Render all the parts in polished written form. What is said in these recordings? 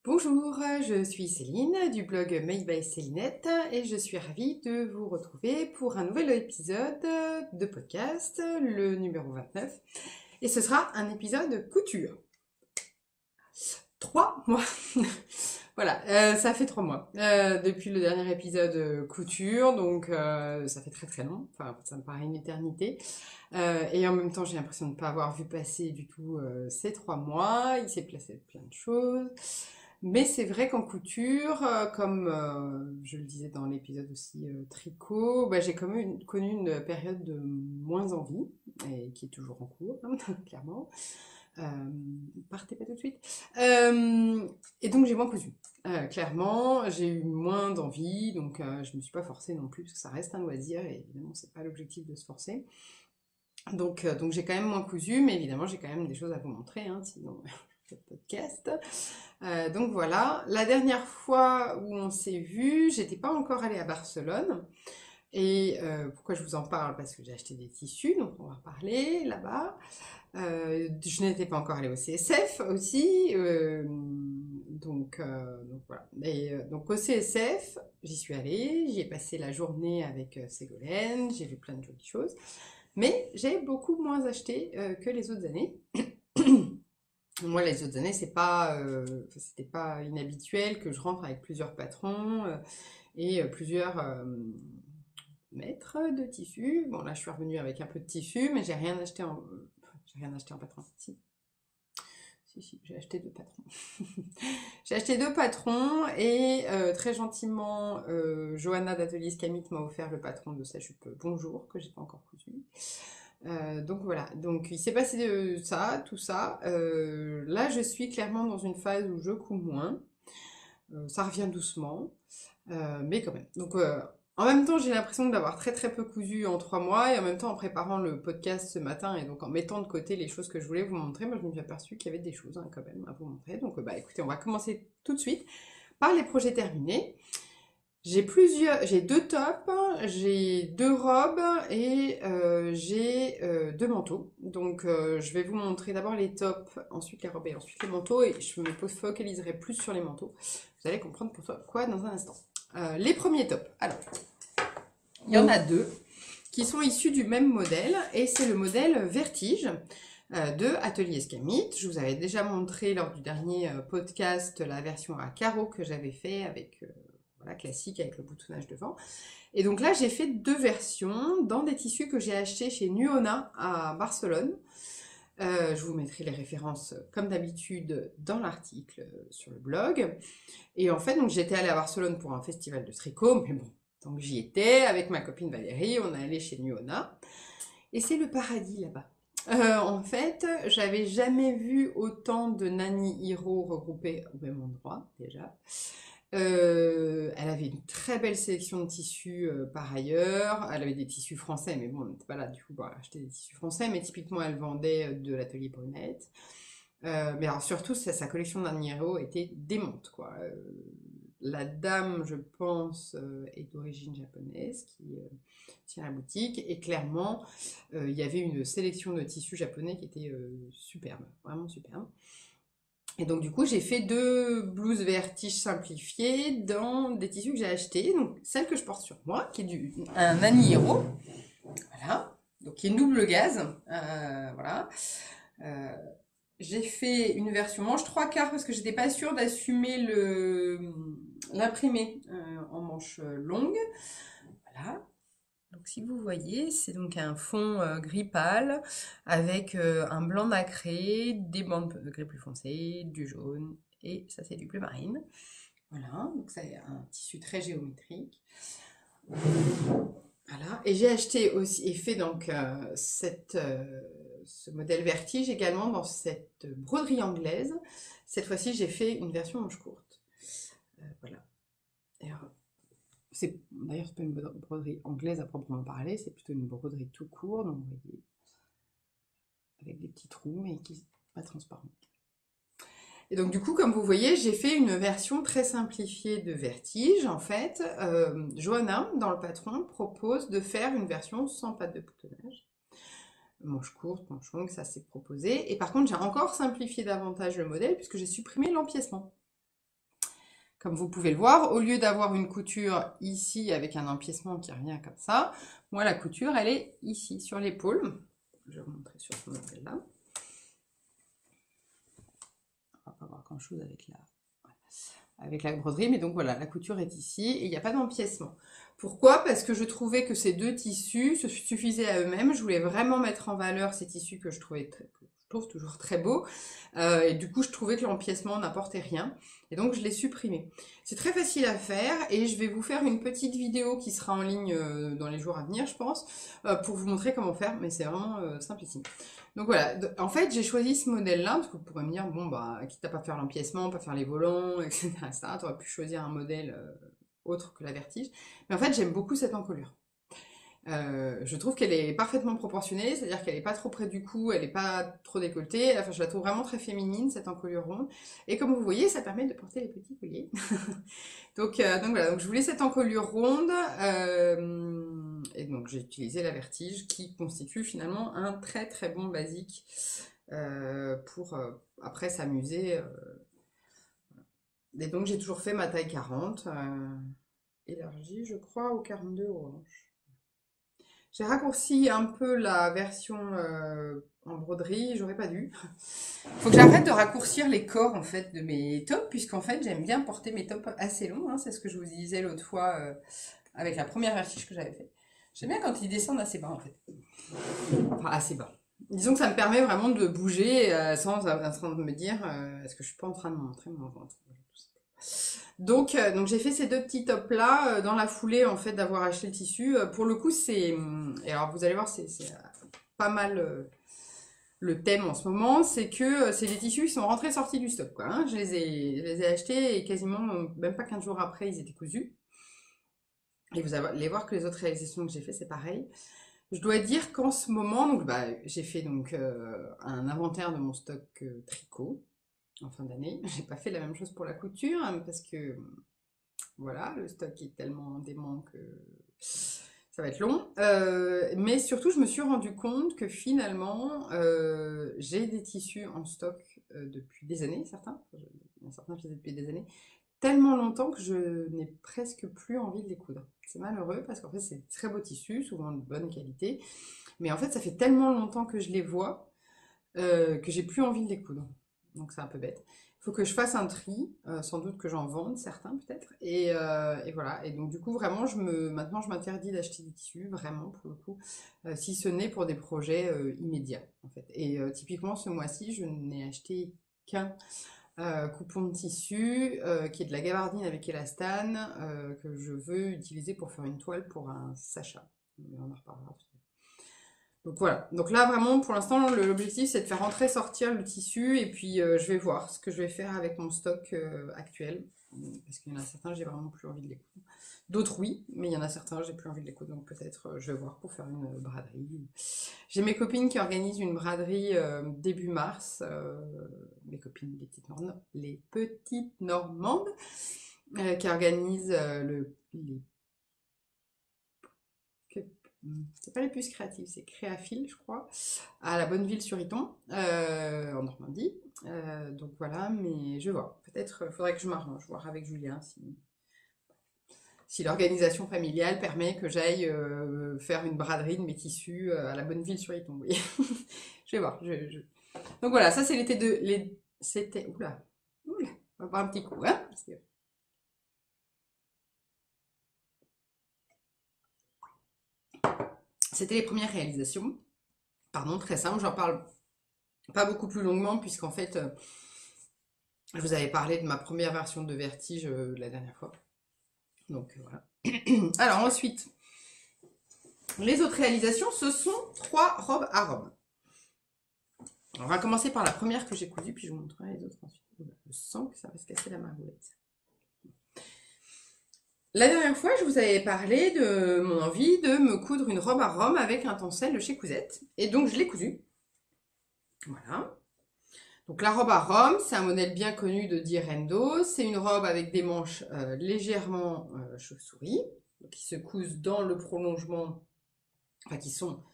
Bonjour, je suis Céline du blog Made by Célinette et je suis ravie de vous retrouver pour un nouvel épisode de podcast, le numéro 29. Et ce sera un épisode couture. 3 mois. Voilà, ça fait 3 mois depuis le dernier épisode couture, donc ça fait très très long, enfin ça me paraît une éternité. Et en même temps, j'ai l'impression de ne pas avoir vu passer du tout ces 3 mois. Il s'est passé plein de choses. Mais c'est vrai qu'en couture, comme je le disais dans l'épisode aussi tricot, bah, j'ai quand même connu une période de moins envie, et qui est toujours en cours, hein, clairement. Euh, Partez pas tout de suite. Et donc j'ai moins cousu. Clairement, j'ai eu moins d'envie, donc je me suis pas forcée non plus, parce que ça reste un loisir, et évidemment c'est pas l'objectif de se forcer. Donc j'ai quand même moins cousu, mais évidemment j'ai quand même des choses à vous montrer, hein, sinon je fais le podcast. Donc voilà, la dernière fois où on s'est vu, j'étais pas encore allée à Barcelone. Et pourquoi je vous en parle? Parce que j'ai acheté des tissus, donc on va en parler là-bas. Je n'étais pas encore allée au CSF aussi, donc voilà. Et donc au CSF, j'y suis allée, j'y ai passé la journée avec Ségolène, j'ai vu plein de jolies choses, mais j'ai beaucoup moins acheté que les autres années. Moi, les autres années, c'était pas inhabituel que je rentre avec plusieurs patrons et plusieurs mètres de tissu. Bon, là, je suis revenue avec un peu de tissu, mais j'ai rien acheté en patron. Si, j'ai acheté 2 patrons. J'ai acheté 2 patrons et très gentiment, Johanna d'Atelier Scamit m'a offert le patron de sa jupe Bonjour, que j'ai pas encore cousu. Donc voilà, donc il s'est passé ça, tout ça. Là, je suis clairement dans une phase où je couds moins. Ça revient doucement, mais quand même. Donc en même temps, j'ai l'impression d'avoir très très peu cousu en 3 mois, et en même temps, en préparant le podcast ce matin et donc en mettant de côté les choses que je voulais vous montrer, moi je me suis aperçue qu'il y avait des choses quand même à vous montrer. Donc bah écoutez, on va commencer tout de suite par les projets terminés. J'ai 2 tops, j'ai 2 robes et j'ai 2 manteaux. Donc je vais vous montrer d'abord les tops, ensuite les robes et ensuite les manteaux. Et je me focaliserai plus sur les manteaux. Vous allez comprendre pourquoi dans un instant. Les premiers tops. Alors, il y en a 2 qui sont issus du même modèle. Et c'est le modèle Vertige de Atelier Scamit. Je vous avais déjà montré lors du dernier podcast la version à carreaux que j'avais fait avec... classique avec le boutonnage devant. Et donc là, j'ai fait 2 versions dans des tissus que j'ai achetés chez Nuona à Barcelone. Je vous mettrai les références comme d'habitude dans l'article sur le blog. Et en fait, donc j'étais allée à Barcelone pour un festival de tricot, mais bon, donc j'y étais avec ma copine Valérie, on est allé chez Nuona. Et c'est le paradis là-bas. En fait, j'avais jamais vu autant de Nani Hiro regroupés au même endroit déjà. Elle avait une très belle sélection de tissus par ailleurs. Elle avait des tissus français, mais bon, on n'était pas là du coup pour acheter des tissus français. Mais typiquement, elle vendait de l'atelier Brunette. Mais alors surtout, sa collection d'Aniero était démente, quoi. La dame, je pense, est d'origine japonaise, qui tient la boutique. Et clairement, il y avait une sélection de tissus japonais qui était superbe, vraiment superbe. Et donc du coup, j'ai fait 2 blouses Vertige simplifiées dans des tissus que j'ai achetés. Donc celle que je porte sur moi, qui est un Nani Hiro, voilà, donc qui est une double gaze, voilà. J'ai fait une version manche 3/4 parce que j'étais pas sûre d'assumer l'imprimer en manche longue, voilà. Donc si vous voyez, c'est donc un fond gris pâle avec un blanc nacré, des bandes de gris plus foncé, du jaune, et ça c'est du bleu marine. Voilà, donc c'est un tissu très géométrique. Voilà, et j'ai acheté aussi et fait donc ce modèle Vertige également dans cette broderie anglaise. Cette fois-ci, j'ai fait une version manche courte. Voilà. Alors, d'ailleurs, c'est pas une broderie anglaise à proprement parler, c'est plutôt une broderie tout court, donc vous voyez, avec des petits trous, mais qui n'est pas transparent. Et donc du coup, comme vous voyez, j'ai fait une version très simplifiée de Vertige. En fait, Johanna, dans le patron, propose de faire une version sans patte de boutonnage. Manche courte, manche longue, ça c'est proposé. Et par contre, j'ai encore simplifié davantage le modèle, puisque j'ai supprimé l'empiècement. Comme vous pouvez le voir, au lieu d'avoir une couture ici avec un empiècement qui revient comme ça, moi la couture elle est ici sur l'épaule. Je vais vous montrer sur ce modèle là. On va pas voir grand chose avec la broderie, mais donc voilà, la couture est ici et il n'y a pas d'empiècement. Pourquoi? Parce que je trouvais que ces deux tissus se suffisaient à eux-mêmes. Je voulais vraiment mettre en valeur ces tissus que je trouve toujours très beaux. Et du coup, je trouvais que l'empiècement n'apportait rien. Et donc, je l'ai supprimé. C'est très facile à faire et je vais vous faire une petite vidéo qui sera en ligne dans les jours à venir, je pense, pour vous montrer comment faire. Mais c'est vraiment simplissime. Donc voilà, en fait, j'ai choisi ce modèle-là, parce que vous pourrez me dire, bon, bah, quitte à pas faire l'empiècement, pas faire les volants, etc., tu aurais pu choisir un modèle autre que la Vertige. Mais en fait, j'aime beaucoup cette encolure. Je trouve qu'elle est parfaitement proportionnée, c'est-à-dire qu'elle n'est pas trop près du cou, elle n'est pas trop décolletée. Enfin, je la trouve vraiment très féminine, cette encolure ronde. Et comme vous voyez, ça permet de porter les petits colliers. donc voilà, donc je voulais cette encolure ronde. Et donc j'ai utilisé la Vertige qui constitue finalement un très très bon basique pour après s'amuser. Et donc j'ai toujours fait ma taille 40, élargie je crois au 42 orange. J'ai raccourci un peu la version en broderie, j'aurais pas dû. Faut que j'arrête de raccourcir les corps en fait de mes tops, puisqu'en fait j'aime bien porter mes tops assez longs, hein, c'est ce que je vous disais l'autre fois avec la première Vertige que j'avais fait. J'aime bien quand ils descendent assez bas en fait. Enfin assez bas. Disons que ça me permet vraiment de bouger sans me dire est-ce que je suis pas en train de montrer mon ventre. Donc j'ai fait ces deux petits tops là dans la foulée en fait d'avoir acheté le tissu. Pour le coup c'est, et alors vous allez voir c'est pas mal le thème en ce moment, c'est que c'est des tissus qui sont rentrés sortis du stock quoi. Hein. Je les ai achetés et quasiment même pas 15 jours après ils étaient cousus. Et vous allez voir que les autres réalisations que j'ai fait c'est pareil. Je dois dire qu'en ce moment donc j'ai fait donc un inventaire de mon stock tricot en fin d'année. J'ai pas fait la même chose pour la couture hein, parce que voilà, le stock est tellement dément que ça va être long. Mais surtout, je me suis rendu compte que finalement, j'ai des tissus en stock depuis des années, certains. Certains, je les ai depuis des années. Tellement longtemps que je n'ai presque plus envie de les coudre. C'est malheureux parce qu'en fait, c'est de très beaux tissus, souvent de bonne qualité. Mais en fait, ça fait tellement longtemps que je les vois que j'ai plus envie de les coudre. Donc c'est un peu bête. Il faut que je fasse un tri, sans doute que j'en vende certains peut-être. Et voilà. Et donc du coup vraiment maintenant je m'interdis d'acheter des tissus, vraiment pour le coup, si ce n'est pour des projets immédiats en fait. Et typiquement ce mois-ci je n'ai acheté qu'un coupon de tissu qui est de la gabardine avec élastane que je veux utiliser pour faire une toile pour un Sacha. Mais on en reparlera. Donc voilà, donc là vraiment pour l'instant l'objectif c'est de faire rentrer sortir le tissu et puis je vais voir ce que je vais faire avec mon stock actuel parce qu'il y en a certains j'ai vraiment plus envie de les coudre, d'autres oui mais il y en a certains j'ai plus envie de les coudre donc peut-être je vais voir pour faire une braderie. J'ai mes copines qui organisent une braderie début mars, mes copines les petites normandes qui organisent les c'est pas les puces créatives, c'est Créafil, je crois, à la Bonneville-sur-Iton, en Normandie. Donc voilà, mais je vois. Peut-être faudrait que je m'arrange, voir avec Julien si l'organisation familiale permet que j'aille faire une braderie de mes tissus à la Bonneville-sur-Iton. Vous voyez. Je vais voir. Donc voilà, ça c'est l'été de. C'était. Oula, on va voir un petit coup, hein parce que... C'était les premières réalisations. Pardon, très simple, j'en parle pas beaucoup plus longuement puisqu'en fait, je vous avais parlé de ma première version de Vertige la dernière fois. Donc voilà. Alors ensuite, les autres réalisations, ce sont 3 robes à robes. On va commencer par la première que j'ai cousue, puis je vous montrerai les autres ensuite. Je sens que ça va se casser la margoulette. La dernière fois, je vous avais parlé de mon envie de me coudre une robe à Rome avec un tencel de chez Cousette. Et donc, je l'ai cousue. Voilà. Donc, la robe à Rome, c'est un modèle bien connu de Direndo. C'est une robe avec des manches légèrement chauve-souris, qui se cousent dans le prolongement, enfin, qui sont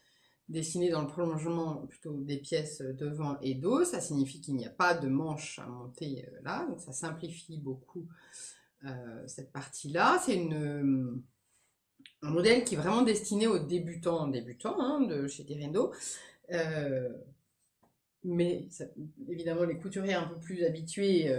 dessinées dans le prolongement plutôt des pièces devant et dos. Ça signifie qu'il n'y a pas de manches à monter là. Donc, ça simplifie beaucoup cette partie-là. C'est un modèle qui est vraiment destiné aux débutants hein, de chez Direndo. Mais ça, évidemment, les couturiers un peu plus habitués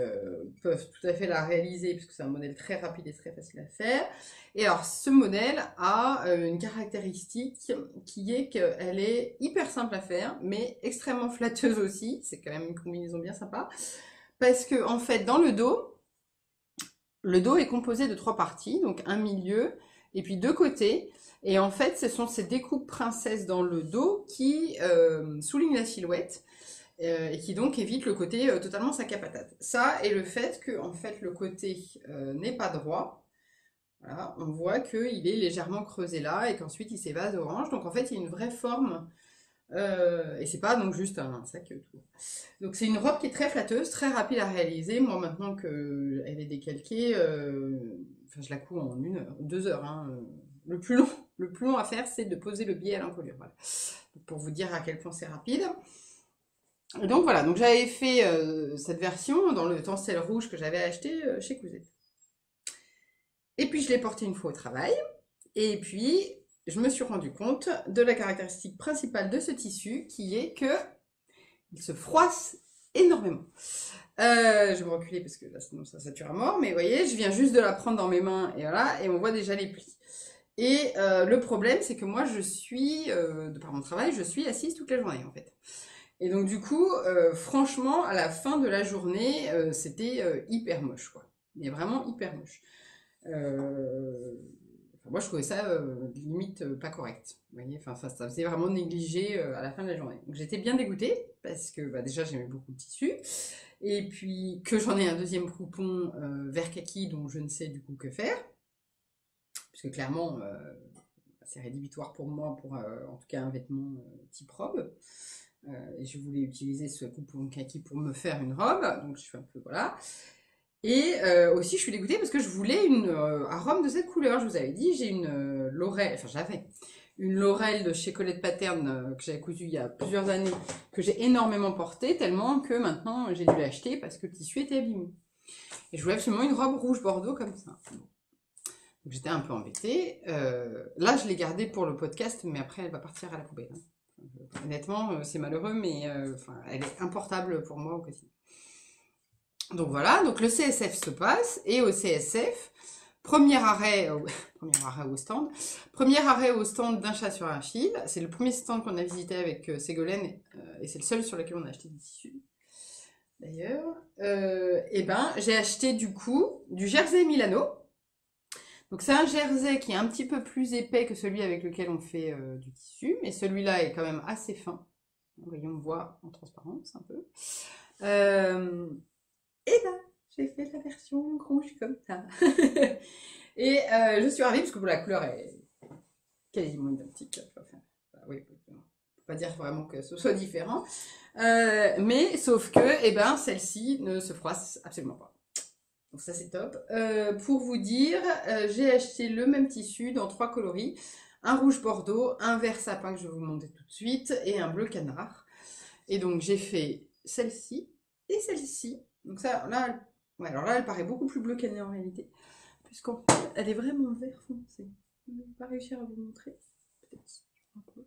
peuvent tout à fait la réaliser puisque c'est un modèle très rapide et très facile à faire. Et alors, ce modèle a une caractéristique qui est qu'elle est hyper simple à faire, mais extrêmement flatteuse aussi. C'est quand même une combinaison bien sympa. Parce que, en fait, dans le dos est composé de 3 parties, donc un milieu et puis 2 côtés. Et en fait, ce sont ces découpes princesses dans le dos qui soulignent la silhouette. Et qui donc évite le côté totalement sac à patate. Ça et le fait que en fait le côté n'est pas droit. Voilà, on voit qu'il est légèrement creusé là et qu'ensuite il s'évase orange. Donc en fait il y a une vraie forme et c'est pas donc juste un sac tout. Donc c'est une robe qui est très flatteuse, très rapide à réaliser. Moi maintenant qu'elle est décalquée, enfin je la couds en 1 heure, 2 heures. Hein. Le plus long à faire c'est de poser le biais à l'encolure. Voilà. Pour vous dire à quel point c'est rapide. Et donc voilà, donc j'avais fait cette version dans le tencel rouge que j'avais acheté chez Cousette. Et puis je l'ai porté une fois au travail, et puis je me suis rendu compte de la caractéristique principale de ce tissu, qui est que il se froisse énormément. Je vais me reculer parce que là sinon ça sature à mort, mais vous voyez, je viens juste de la prendre dans mes mains, et voilà, et on voit déjà les plis. Et le problème, c'est que moi je suis, de par mon travail, je suis assise toute la journée en fait. Et donc du coup, franchement, à la fin de la journée, c'était hyper moche, quoi. Mais vraiment hyper moche. Enfin, moi, je trouvais ça limite pas correct. Vous voyez, enfin, ça faisait vraiment négliger à la fin de la journée. Donc j'étais bien dégoûtée, parce que bah, déjà, j'aimais beaucoup le tissu. Et puis, que j'en ai un deuxième coupon vert kaki, dont je ne sais du coup que faire. Puisque clairement, c'est rédhibitoire pour moi, pour en tout cas un vêtement type robe. Et je voulais utiliser ce coupon kaki pour me faire une robe, donc je suis un peu, voilà. Et aussi, je suis dégoûtée parce que je voulais une arôme de cette couleur. Je vous avais dit, j'ai une Laurel, enfin j'avais une Laurel de chez Colette Pattern que j'avais cousue il y a plusieurs années, que j'ai énormément portée, tellement que maintenant j'ai dû l'acheter parce que le tissu était abîmé. Et je voulais absolument une robe rouge bordeaux comme ça. Donc j'étais un peu embêtée. Là, je l'ai gardée pour le podcast, mais après elle va partir à la poubelle. Hein. Honnêtement, c'est malheureux, mais enfin, elle est importable pour moi au quotidien. Donc voilà, donc le CSF se passe, et au CSF, premier arrêt au stand d'un chat sur un fil. C'est le premier stand qu'on a visité avec Ségolène, et c'est le seul sur lequel on a acheté des tissus. D'ailleurs, et ben j'ai acheté du coup du jersey Milano. Donc c'est un jersey qui est un petit peu plus épais que celui avec lequel on fait du tissu, mais celui-là est quand même assez fin. Vous voyez, on voit en transparence un peu. Et ben, j'ai fait la version rouge comme ça. Et je suis ravie parce que la couleur est quasiment identique. Enfin, oui, on ne peut pas dire vraiment que ce soit différent. Mais sauf que, eh ben, celle-ci ne se froisse absolument pas. Donc ça c'est top. Pour vous dire, j'ai acheté le même tissu dans 3 coloris. Un rouge bordeaux, un vert sapin que je vais vous montrer tout de suite, et un bleu canard. Et donc j'ai fait celle-ci et celle-ci. Donc ça, là, ouais, alors là elle paraît beaucoup plus bleue qu'elle n'est en réalité. Puisqu'en fait, elle est vraiment vert foncé. Je ne vais pas réussir à vous montrer. Peut-être un peu.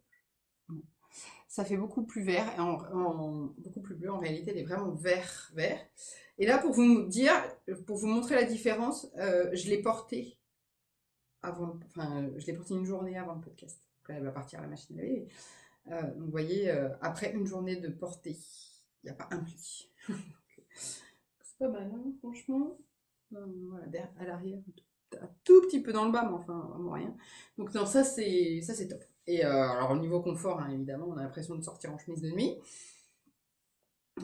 Non. Ça fait beaucoup plus vert, et beaucoup plus bleu. En réalité, elle est vraiment vert. Et là, pour vous dire, pour vous montrer la différence, je l'ai portée avant, enfin, je l'ai portée une journée avant le podcast. Donc là, elle va partir à la machine à laver. Donc, vous voyez, après une journée de portée, il n'y a pas un pli. C'est pas mal, hein, franchement. Voilà, à l'arrière, un tout petit peu dans le bas, mais enfin, vraiment rien. Donc, non, ça, c'est top. Et alors, au niveau confort, hein, évidemment, on a l'impression de sortir en chemise de nuit.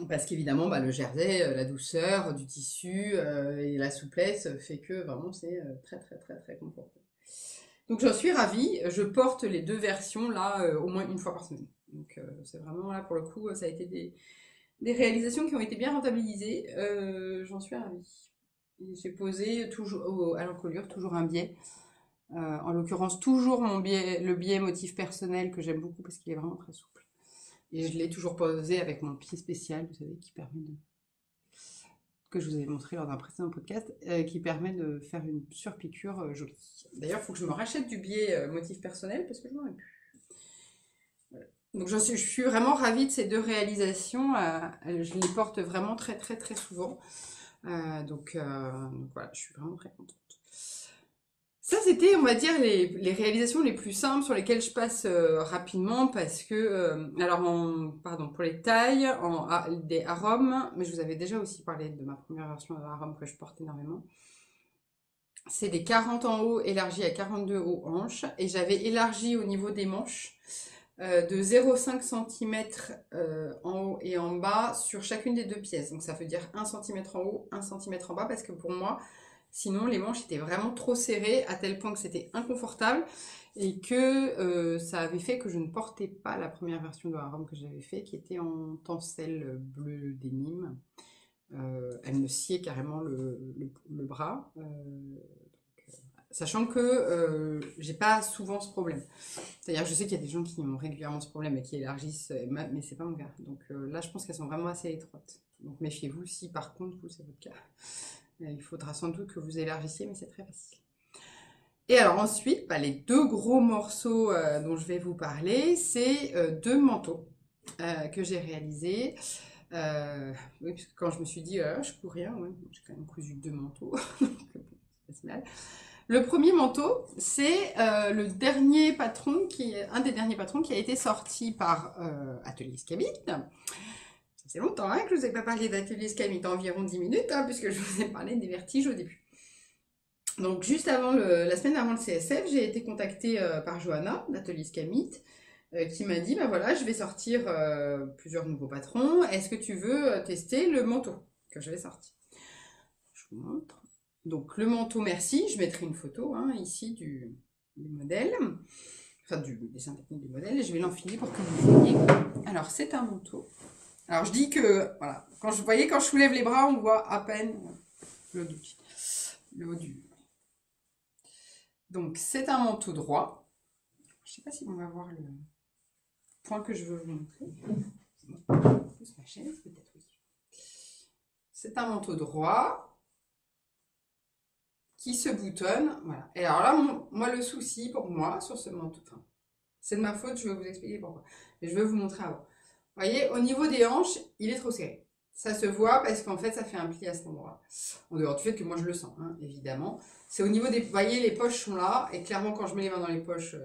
Parce qu'évidemment, bah, le jersey, la douceur du tissu et la souplesse fait que vraiment c'est très très très très confortable. Donc j'en suis ravie, je porte les 2 versions là au moins une fois par semaine. Donc c'est vraiment là pour le coup, ça a été des réalisations qui ont été bien rentabilisées, j'en suis ravie. J'ai posé toujours à l'encolure toujours un biais, en l'occurrence toujours le biais motif personnel que j'aime beaucoup parce qu'il est vraiment très souple. Et je l'ai toujours posé avec mon pied spécial, vous savez, qui permet que je vous avais montré lors d'un précédent podcast, qui permet de faire une surpiqûre jolie. D'ailleurs, il faut que je me rachète du biais motif personnel, parce que je n'en ai plus. Voilà. Donc je suis vraiment ravie de ces 2 réalisations. Je les porte vraiment très très très souvent. Donc voilà, je suis vraiment très contente. Ça, c'était, on va dire, les réalisations les plus simples sur lesquelles je passe rapidement parce que, alors, pardon, pour les tailles, des arômes, mais je vous avais déjà aussi parlé de ma première version de arôme que je porte énormément. C'est des 40 en haut élargis à 42 aux hanches et j'avais élargi au niveau des manches de 0,5 cm en haut et en bas sur chacune des 2 pièces. Donc ça veut dire 1 cm en haut, 1 cm en bas parce que pour moi, sinon, les manches étaient vraiment trop serrées à tel point que c'était inconfortable et que ça avait fait que je ne portais pas la première version de Harum que j'avais fait, qui était en tencel bleu dénime. Elle me sciait carrément le bras, sachant que j'ai pas souvent ce problème. C'est-à-dire, je sais qu'il y a des gens qui ont régulièrement ce problème et qui élargissent, mais c'est pas mon cas. Donc là, je pense qu'elles sont vraiment assez étroites. Donc méfiez-vous si par contre, vous, c'est votre cas. Il faudra sans doute que vous élargissiez, mais c'est très facile. Et alors ensuite, les 2 gros morceaux dont je vais vous parler, c'est 2 manteaux que j'ai réalisés. Oui, parce que quand je me suis dit, je couds rien, ouais, j'ai quand même cousu 2 manteaux, donc c'est pas si mal. Le premier manteau, c'est un des derniers patrons qui a été sorti par Atelier Scamit. C'est longtemps que je ne vous ai pas parlé d'Atelier Scamit, environ 10 minutes, puisque je vous ai parlé des vertiges au début. Donc juste avant la semaine avant le CSF, j'ai été contactée par Johanna d'Atelier Scamit, qui m'a dit, voilà, je vais sortir plusieurs nouveaux patrons, est-ce que tu veux tester le manteau que je vais sortir? Je vous montre. Donc le manteau, merci, je mettrai une photo ici du modèle, enfin du dessin technique du modèle, et je vais l'enfiler pour que vous voyez. Alors c'est un manteau. Alors je dis que, voilà, quand je soulève les bras, on voit à peine le haut du... Donc c'est un manteau droit. Je ne sais pas si on va voir le point que je veux vous montrer. Ma chaise, peut-être, oui. C'est un manteau droit qui se boutonne, voilà. Et alors là, moi, le souci pour moi sur ce manteau, c'est de ma faute, je vais vous expliquer pourquoi. Mais je vais vous montrer avant. Vous voyez, au niveau des hanches, il est trop serré. Ça se voit parce qu'en fait, ça fait un pli à cet endroit. En dehors du fait que moi, je le sens, évidemment. C'est au niveau des... Vous voyez, les poches sont là. Et clairement, quand je mets les mains dans les poches,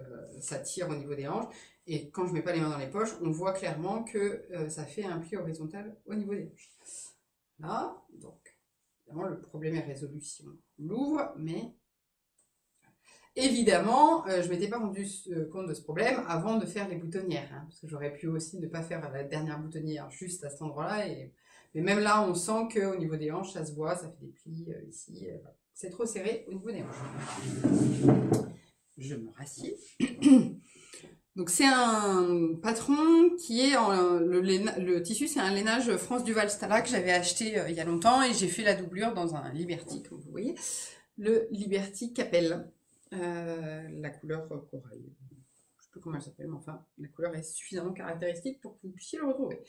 ça tire au niveau des hanches. Et quand je mets pas les mains dans les poches, on voit clairement que ça fait un pli horizontal au niveau des hanches. Là, donc, évidemment, le problème est résolu si on l'ouvre, mais... Évidemment, je ne m'étais pas rendu compte de ce problème avant de faire les boutonnières, parce que j'aurais pu aussi ne pas faire la dernière boutonnière juste à cet endroit-là. Mais même là, on sent qu'au niveau des hanches, ça se voit, ça fait des plis ici. Voilà. C'est trop serré au niveau des hanches. Je me rassieds. Donc c'est un patron qui est le tissu, c'est un lainage France Duval Stala que j'avais acheté il y a longtemps et j'ai fait la doublure dans un Liberty, comme vous voyez, le Liberty Capel. La couleur corail. Je ne sais plus comment elle s'appelle, mais enfin, la couleur est suffisamment caractéristique pour que vous puissiez le retrouver.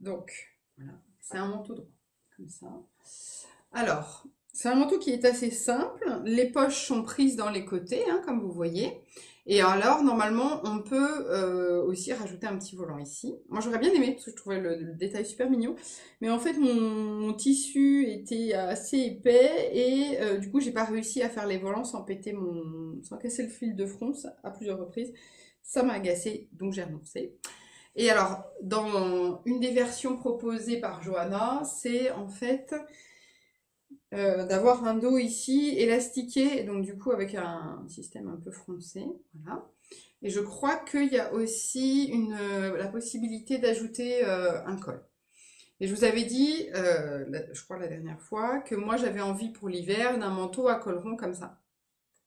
Donc, voilà, c'est un manteau droit, comme ça. Alors, c'est un manteau qui est assez simple. Les poches sont prises dans les côtés, comme vous voyez. Et alors, normalement, on peut aussi rajouter un petit volant ici. Moi, j'aurais bien aimé, parce que je trouvais le détail super mignon. Mais en fait, mon tissu était assez épais. Et du coup, j'ai pas réussi à faire les volants sans casser le fil de fronce à plusieurs reprises. Ça m'a agacé, donc j'ai renoncé. Et alors, dans une des versions proposées par Johanna, c'est en fait... d'avoir un dos ici élastiqué, et donc du coup avec un système un peu froncé, voilà. Et je crois qu'il y a aussi la possibilité d'ajouter un col. Et je vous avais dit, je crois la dernière fois, que moi j'avais envie pour l'hiver d'un manteau à col rond comme ça.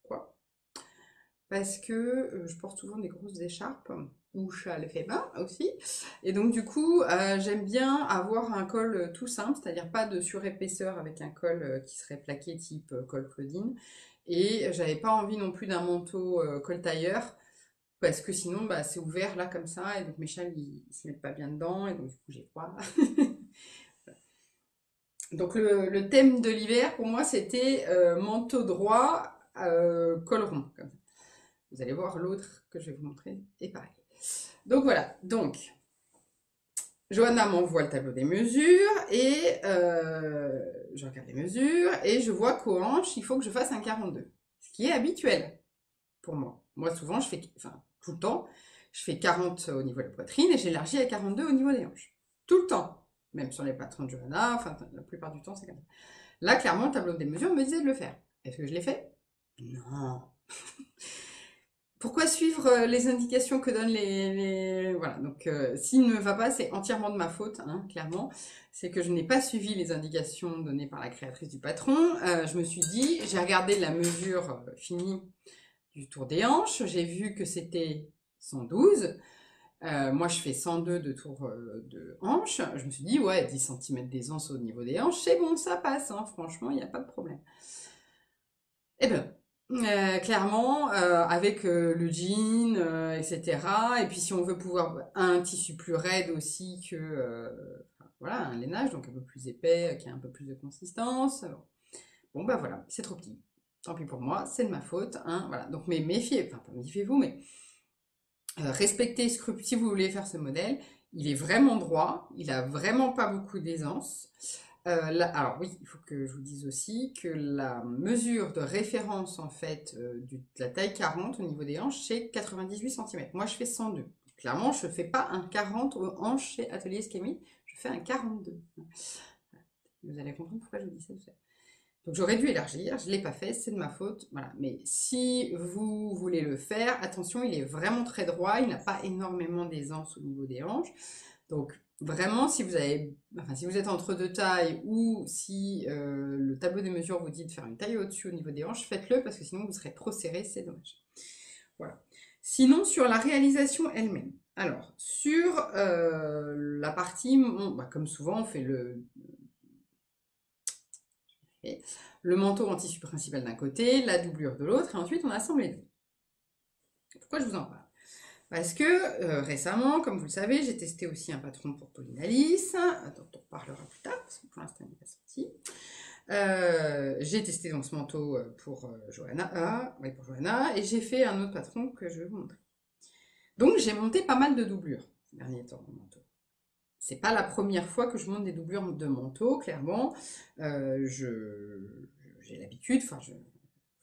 Pourquoi? Parce que je porte souvent des grosses écharpes, ou châle fait main aussi, et donc du coup j'aime bien avoir un col tout simple, c'est-à-dire pas de surépaisseur avec un col qui serait plaqué type col Claudine, et j'avais pas envie non plus d'un manteau col tailleur, parce que sinon c'est ouvert là comme ça, et donc mes châles ils se mettent pas bien dedans, et donc du coup j'ai froid. Donc le thème de l'hiver, pour moi, c'était manteau droit, col rond. Comme ça. Vous allez voir l'autre que je vais vous montrer, et pareil. Donc voilà, donc Johanna m'envoie le tableau des mesures, et je regarde les mesures, et je vois qu'aux hanches, il faut que je fasse un 42, ce qui est habituel pour moi. Moi, souvent, je fais, enfin, tout le temps, je fais 40 au niveau de la poitrine, et j'élargis à 42 au niveau des hanches. Tout le temps. Même sur les patrons de Johanna, enfin, la plupart du temps, c'est comme ça. Là, clairement, le tableau des mesures me disait de le faire. Est-ce que je l'ai fait? Non. Pourquoi suivre les indications que donnent Voilà, donc s'il ne va pas, c'est entièrement de ma faute, hein, clairement. C'est que je n'ai pas suivi les indications données par la créatrice du patron. Je me suis dit, j'ai regardé la mesure finie du tour des hanches, j'ai vu que c'était 112. Moi, je fais 102 de tour de hanche. Je me suis dit, ouais, 10 cm d'aisance au niveau des hanches, c'est bon, ça passe, hein, franchement, il n'y a pas de problème. Eh ben, clairement, avec le jean, etc. Et puis, si on veut pouvoir un tissu plus raide aussi que, voilà, un lainage, donc un peu plus épais, qui a un peu plus de consistance. Bon, bah voilà, c'est trop petit. Tant pis pour moi, c'est de ma faute, hein, voilà. Donc, mais méfiez, enfin, pas méfiez-vous, mais respectez, si vous voulez faire ce modèle, il est vraiment droit, il a vraiment pas beaucoup d'aisance. Alors oui, il faut que je vous dise aussi que la mesure de référence en fait de la taille 40 au niveau des hanches, c'est 98 cm. Moi, je fais 102. Clairement, je ne fais pas un 40 aux hanches chez Atelier Skemi, je fais un 42. Vous allez comprendre pourquoi je vous dis ça. Donc j'aurais dû élargir, je ne l'ai pas fait, c'est de ma faute. Voilà. Mais si vous voulez le faire, attention, il est vraiment très droit, il n'a pas énormément d'aisance au niveau des hanches. Donc vraiment, si vous êtes entre deux tailles ou si le tableau des mesures vous dit de faire une taille au-dessus au niveau des hanches, faites-le parce que sinon vous serez trop serré, c'est dommage. Voilà. Sinon, sur la réalisation elle-même. Alors, sur la partie, comme souvent, on fait le manteau en tissu principal d'un côté, la doublure de l'autre, et ensuite on assemble les deux. Pourquoi je vous en parle? Parce que récemment, comme vous le savez, j'ai testé aussi un patron pour Pauline Alice, dont on parlera plus tard, parce que pour l'instant il n'est pas sorti. J'ai testé donc ce manteau pour Johanna, et j'ai fait un autre patron que je vais vous montrer. Donc j'ai monté pas mal de doublures ces derniers temps en manteau. C'est pas la première fois que je monte des doublures de manteau, clairement. J'ai l'habitude, franchement,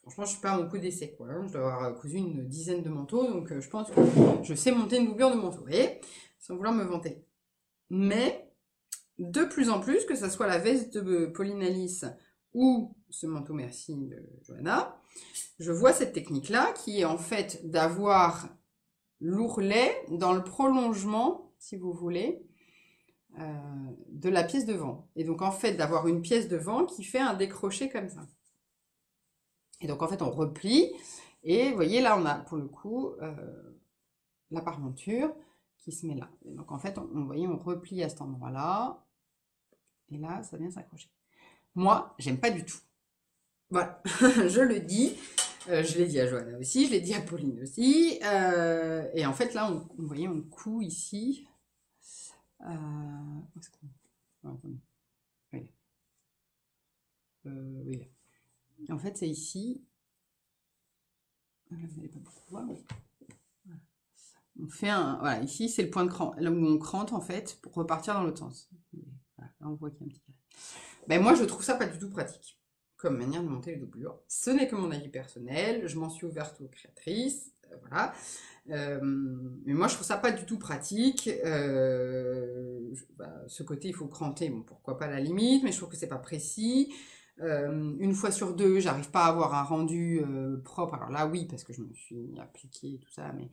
je suis pas à mon coup d'essai, quoi. Je dois avoir cousu une dizaine de manteaux, donc je pense que je sais monter une doublure de manteau, vous voyez, sans vouloir me vanter. Mais, de plus en plus, que ce soit la veste de Pauline Alice ou ce manteau merci de Johanna, je vois cette technique-là qui est en fait d'avoir l'ourlet dans le prolongement, si vous voulez, de la pièce devant. Et donc en fait d'avoir une pièce devant qui fait un décroché comme ça. Et donc en fait on replie et vous voyez là on a pour le coup la parmenture qui se met là. Et donc en fait vous voyez on replie à cet endroit là et là ça vient s'accrocher. Moi j'aime pas du tout. Voilà, je le dis. Je l'ai dit à Johanna aussi, je l'ai dit à Pauline aussi. Et en fait là vous voyez on coud ici. Où est-ce qu'on... attendez. Oui. Oui. En fait, c'est ici. Là, vous n'allez pas beaucoup voir. Mais... voilà. On fait un. Voilà, ici, c'est le point de crante. Là où on crante, en fait, pour repartir dans l'autre sens. Voilà, là, on voit qu'il y a un petit carré. Ben, moi, je trouve ça pas du tout pratique comme manière de monter les doublures. Ce n'est que mon avis personnel. Je m'en suis ouverte aux créatrices. Voilà. Mais moi, je trouve ça pas du tout pratique. Ce côté, il faut cranter. Bon, pourquoi pas à la limite, mais je trouve que c'est pas précis. Une fois sur deux, j'arrive pas à avoir un rendu propre. Alors là, oui, parce que je me suis appliquée et tout ça, mais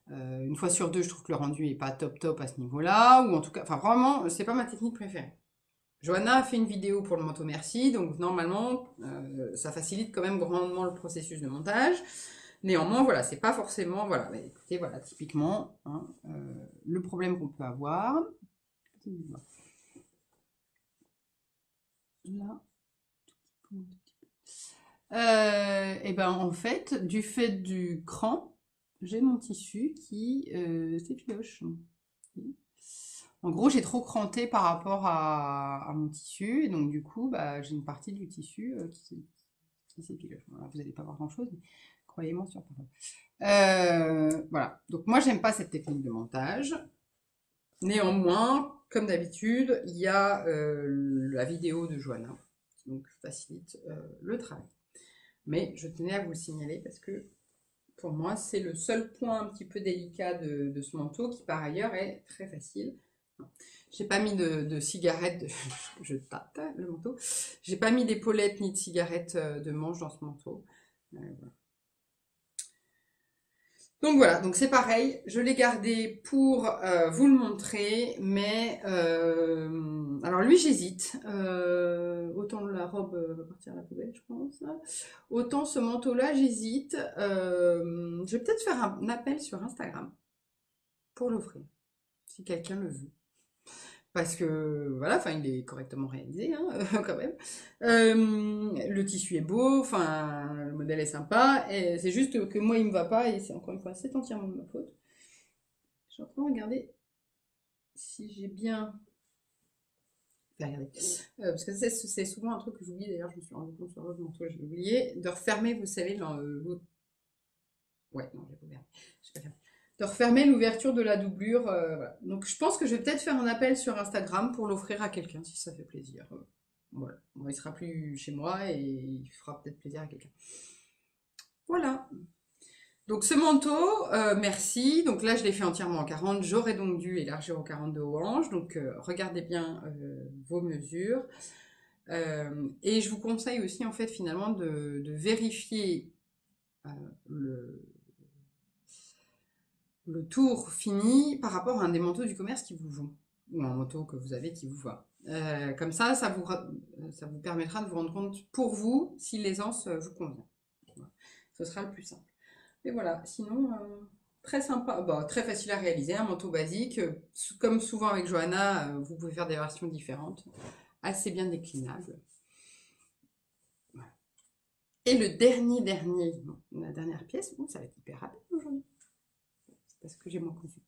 une fois sur deux, je trouve que le rendu est pas top à ce niveau-là. Ou en tout cas, enfin vraiment, c'est pas ma technique préférée. Johanna a fait une vidéo pour le manteau merci, donc normalement, ça facilite quand même grandement le processus de montage. Néanmoins, voilà, c'est pas forcément, voilà, mais écoutez, voilà, typiquement, hein, le problème qu'on peut avoir. Là. Et ben en fait, du fait du cran, j'ai mon tissu qui s'effiloche. En gros, j'ai trop cranté par rapport à mon tissu, et donc du coup, bah, j'ai une partie du tissu qui s'épile. Voilà, vous n'allez pas voir grand-chose, mais croyez-moi sur parole. Voilà, donc moi, j'aime pas cette technique de montage. Néanmoins, comme d'habitude, il y a la vidéo de Johanna, donc facilite le travail. Mais je tenais à vous le signaler parce que pour moi, c'est le seul point un petit peu délicat de ce manteau qui par ailleurs est très facile. J'ai pas mis de cigarettes, je tâte le manteau. J'ai pas mis d'épaulettes ni de cigarettes de manche dans ce manteau. Voilà. Donc voilà, donc c'est pareil, je l'ai gardé pour vous le montrer, mais alors lui j'hésite, autant la robe va partir à la poubelle je pense, autant ce manteau-là j'hésite, je vais peut-être faire un appel sur Instagram pour l'offrir, si quelqu'un le veut. Parce que voilà, enfin il est correctement réalisé hein, quand même. Le tissu est beau, enfin le modèle est sympa, et c'est juste que moi il me va pas et c'est encore une fois c'est entièrement de ma faute. Je suis en train de regarder si j'ai bien. Regardez. Parce que c'est souvent un truc que j'oublie d'ailleurs, je me suis rendu compte sur l'autre manteau, j'ai oublié de refermer, vous savez, dans l'autre. Ouais, non, j'ai pas fermé. De refermer l'ouverture de la doublure. Voilà. Donc je pense que je vais peut-être faire un appel sur Instagram pour l'offrir à quelqu'un si ça fait plaisir. Voilà. Bon, il sera plus chez moi et il fera peut-être plaisir à quelqu'un. Voilà. Donc ce manteau, merci. Donc là je l'ai fait entièrement en 40. J'aurais donc dû élargir au 42 aux hanches. Donc regardez bien vos mesures. Et je vous conseille aussi en fait finalement de vérifier le tour fini par rapport à un des manteaux du commerce qui vous vont, ou un manteau que vous avez qui vous va. Comme ça vous permettra de vous rendre compte pour vous si l'aisance vous convient. Voilà. Ce sera le plus simple. Et voilà, sinon, très sympa, bah, très facile à réaliser, un manteau basique. Comme souvent avec Johanna, vous pouvez faire des versions différentes, assez bien déclinables. Voilà. Et le la dernière pièce, bon, ça va être hyper rapide aujourd'hui parce que j'ai moins conçu.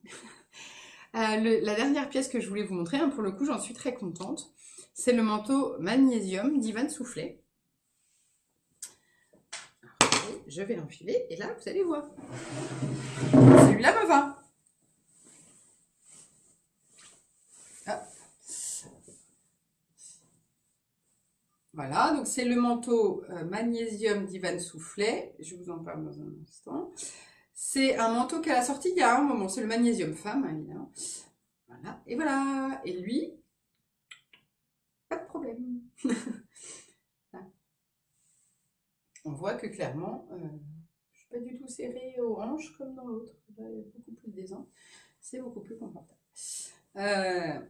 La dernière pièce que je voulais vous montrer, hein, pour le coup j'en suis très contente, c'est le manteau magnésium d'Ivan Soufflet. Alors, je vais l'enfiler et là vous allez voir. Celui-là me va. Ah. Voilà, donc c'est le manteau magnésium d'Ivan Soufflet. Je vous en parle dans un instant. C'est un manteau qu'elle a sorti il y a un moment. C'est le magnésium femme, évidemment. Voilà. Et voilà. Et lui, pas de problème. On voit que clairement, je ne suis pas du tout serrée aux hanches comme dans l'autre. Là, il y a beaucoup plus d'aisance. C'est beaucoup plus confortable. Voilà.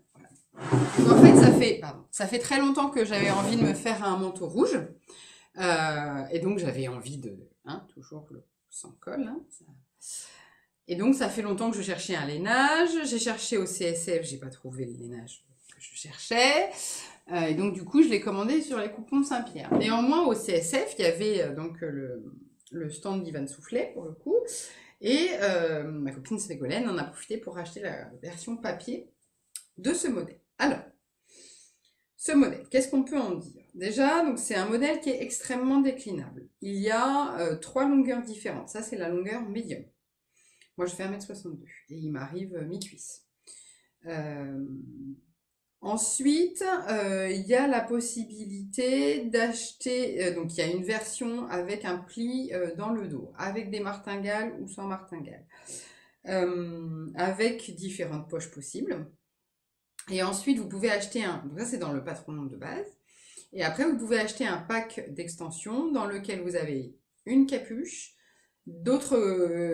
Donc en fait, ça fait très longtemps que j'avais envie de me faire un manteau rouge. Et donc j'avais envie de, toujours le sans col. Hein, ça. Et donc ça fait longtemps que je cherchais un lainage. J'ai cherché au CSF, j'ai pas trouvé le lainage que je cherchais. Et donc du coup je l'ai commandé sur les coupons de Saint-Pierre. Néanmoins au CSF il y avait donc le stand d'Ivan Soufflet pour le coup. Et ma copine Ségolène en a profité pour acheter la version papier de ce modèle. Alors, ce modèle, qu'est-ce qu'on peut en dire? Déjà, donc c'est un modèle qui est extrêmement déclinable. Il y a 3 longueurs différentes. Ça, c'est la longueur médium. Moi, je fais 1m62 et il m'arrive mi-cuisse. Ensuite, il y a la possibilité d'acheter, donc il y a une version avec un pli dans le dos, avec des martingales ou sans martingales, avec différentes poches possibles. Et ensuite, vous pouvez acheter donc ça c'est dans le patron de base, et après vous pouvez acheter un pack d'extensions dans lequel vous avez une capuche, d'autres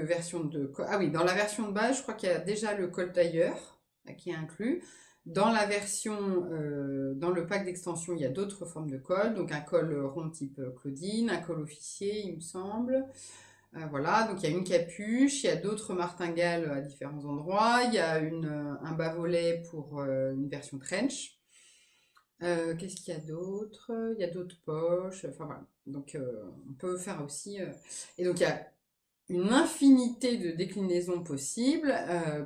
versions de... Ah oui, dans la version de base, je crois qu'il y a déjà le col tailleur qui est inclus. Dans la version, dans le pack d'extension, il y a d'autres formes de col, donc un col rond type Claudine, un col officier, il me semble. Voilà, donc il y a une capuche, il y a d'autres martingales à différents endroits, il y a un bas-volet pour une version trench. Qu'est-ce qu'il y a d'autre? Il y a d'autres poches, enfin voilà. Donc on peut faire aussi... Et donc il y a une infinité de déclinaisons possibles,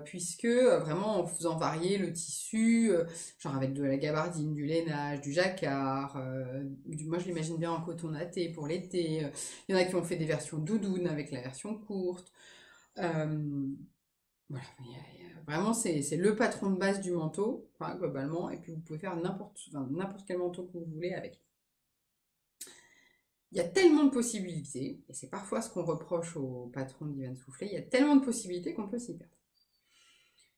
puisque vraiment en faisant varier le tissu, genre avec de la gabardine, du lainage, du jacquard, moi je l'imagine bien en coton natté pour l'été, il y en a qui ont fait des versions doudoune avec la version courte, voilà, vraiment c'est le patron de base du manteau, enfin, globalement, et puis vous pouvez faire n'importe quel manteau que vous voulez avec. Il y a tellement de possibilités, et c'est parfois ce qu'on reproche au patron d'Ivan Soufflet, il y a tellement de possibilités qu'on peut s'y perdre.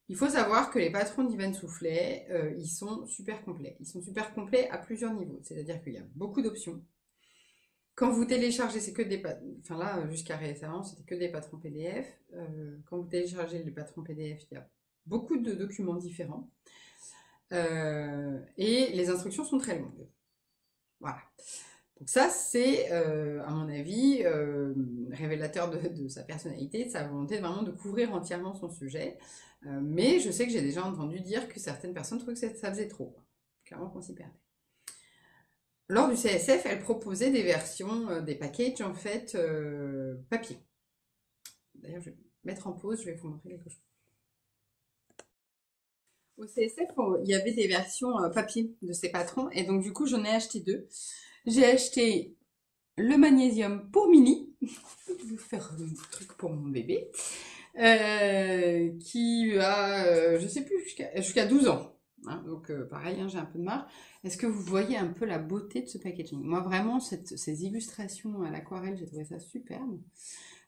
Il faut savoir que les patrons d'Ivan Soufflet, ils sont super complets. Ils sont super complets à plusieurs niveaux, c'est-à-dire qu'il y a beaucoup d'options. Quand vous téléchargez, c'est que des patrons, enfin là, jusqu'à récemment, c'était que des patrons PDF. Quand vous téléchargez les patrons PDF, il y a beaucoup de documents différents. Et les instructions sont très longues. Voilà. Donc ça, c'est, à mon avis, révélateur de sa personnalité, de sa volonté vraiment de couvrir entièrement son sujet. Mais je sais que j'ai déjà entendu dire que certaines personnes trouvaient que ça faisait trop. Clairement qu'on s'y perdait. Lors du CSF, elle proposait des versions, des packages en fait, papier. D'ailleurs, je vais mettre en pause, je vais vous montrer quelque chose. Au CSF, il y avait des versions papier de ces patrons, et donc du coup, j'en ai acheté 2. J'ai acheté le magnésium pour Mini, je vais faire un truc pour mon bébé, qui a, je sais plus, jusqu'à 12 ans. Hein, donc pareil, hein, j'ai un peu de marre. Est-ce que vous voyez un peu la beauté de ce packaging? Moi vraiment, ces illustrations à l'aquarelle, j'ai trouvé ça superbe.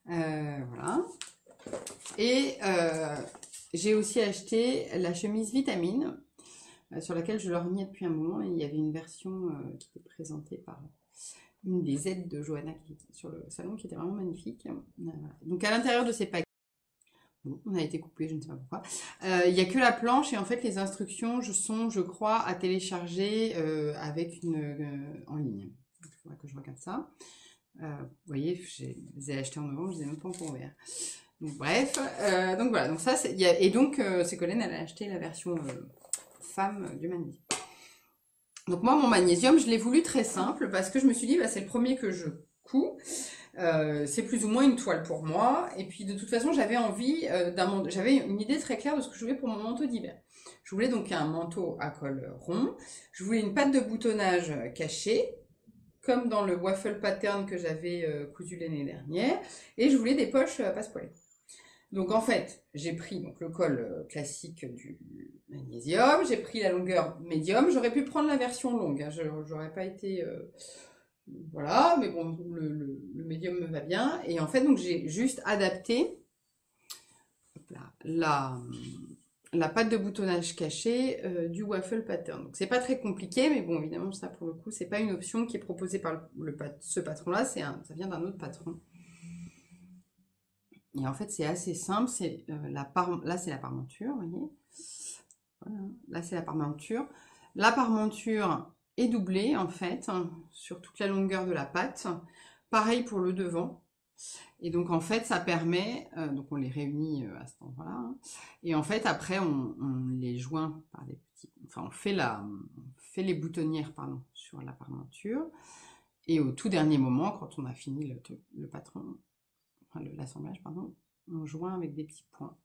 Voilà. Et j'ai aussi acheté la chemise Vitamine, sur laquelle je lorgnais depuis un moment, et il y avait une version qui était présentée par une des aides de Johanna sur le salon, qui était vraiment magnifique. Voilà. Donc à l'intérieur de ces paquets, bon, on a été coupé, je ne sais pas pourquoi, il n'y a que la planche, et en fait les instructions sont, je crois, à télécharger avec en ligne. Il faudra que je regarde ça. Vous voyez, je les ai achetés en novembre, je ne les ai même pas encore ouverts. Donc, bref, donc voilà, donc ça, et donc Ségolène, elle a acheté la version femme du magnésium. Donc moi, mon magnésium, je l'ai voulu très simple parce que je me suis dit, bah, c'est le premier que je couds. C'est plus ou moins une toile pour moi. Et puis de toute façon, j'avais envie j'avais une idée très claire de ce que je voulais pour mon manteau d'hiver. Je voulais donc un manteau à col rond. Je voulais une patte de boutonnage cachée, comme dans le waffle pattern que j'avais cousu l'année dernière. Et je voulais des poches passe-poilées. Donc en fait, j'ai pris donc, le col classique du magnésium, j'ai pris la longueur médium, j'aurais pu prendre la version longue, hein, j'aurais pas été... voilà, mais bon, le médium me va bien. Et en fait, donc j'ai juste adapté la patte de boutonnage cachée du waffle pattern. Donc c'est pas très compliqué, mais bon, évidemment, ça pour le coup, c'est pas une option qui est proposée par ce patron-là, ça vient d'un autre patron. Et en fait, c'est assez simple. Là, c'est la parmenture, vous voyez. Voilà. Là, c'est la parmenture. La parmenture est doublée, en fait, hein, sur toute la longueur de la patte. Pareil pour le devant. Et donc, en fait, ça permet... donc, on les réunit à cet endroit-là. Hein, et en fait, après, on les joint par des petits... Enfin, on fait les boutonnières, pardon, sur la parmenture. Et au tout dernier moment, quand on a fini le patron... Enfin, l'assemblage, pardon, on joint avec des petits points.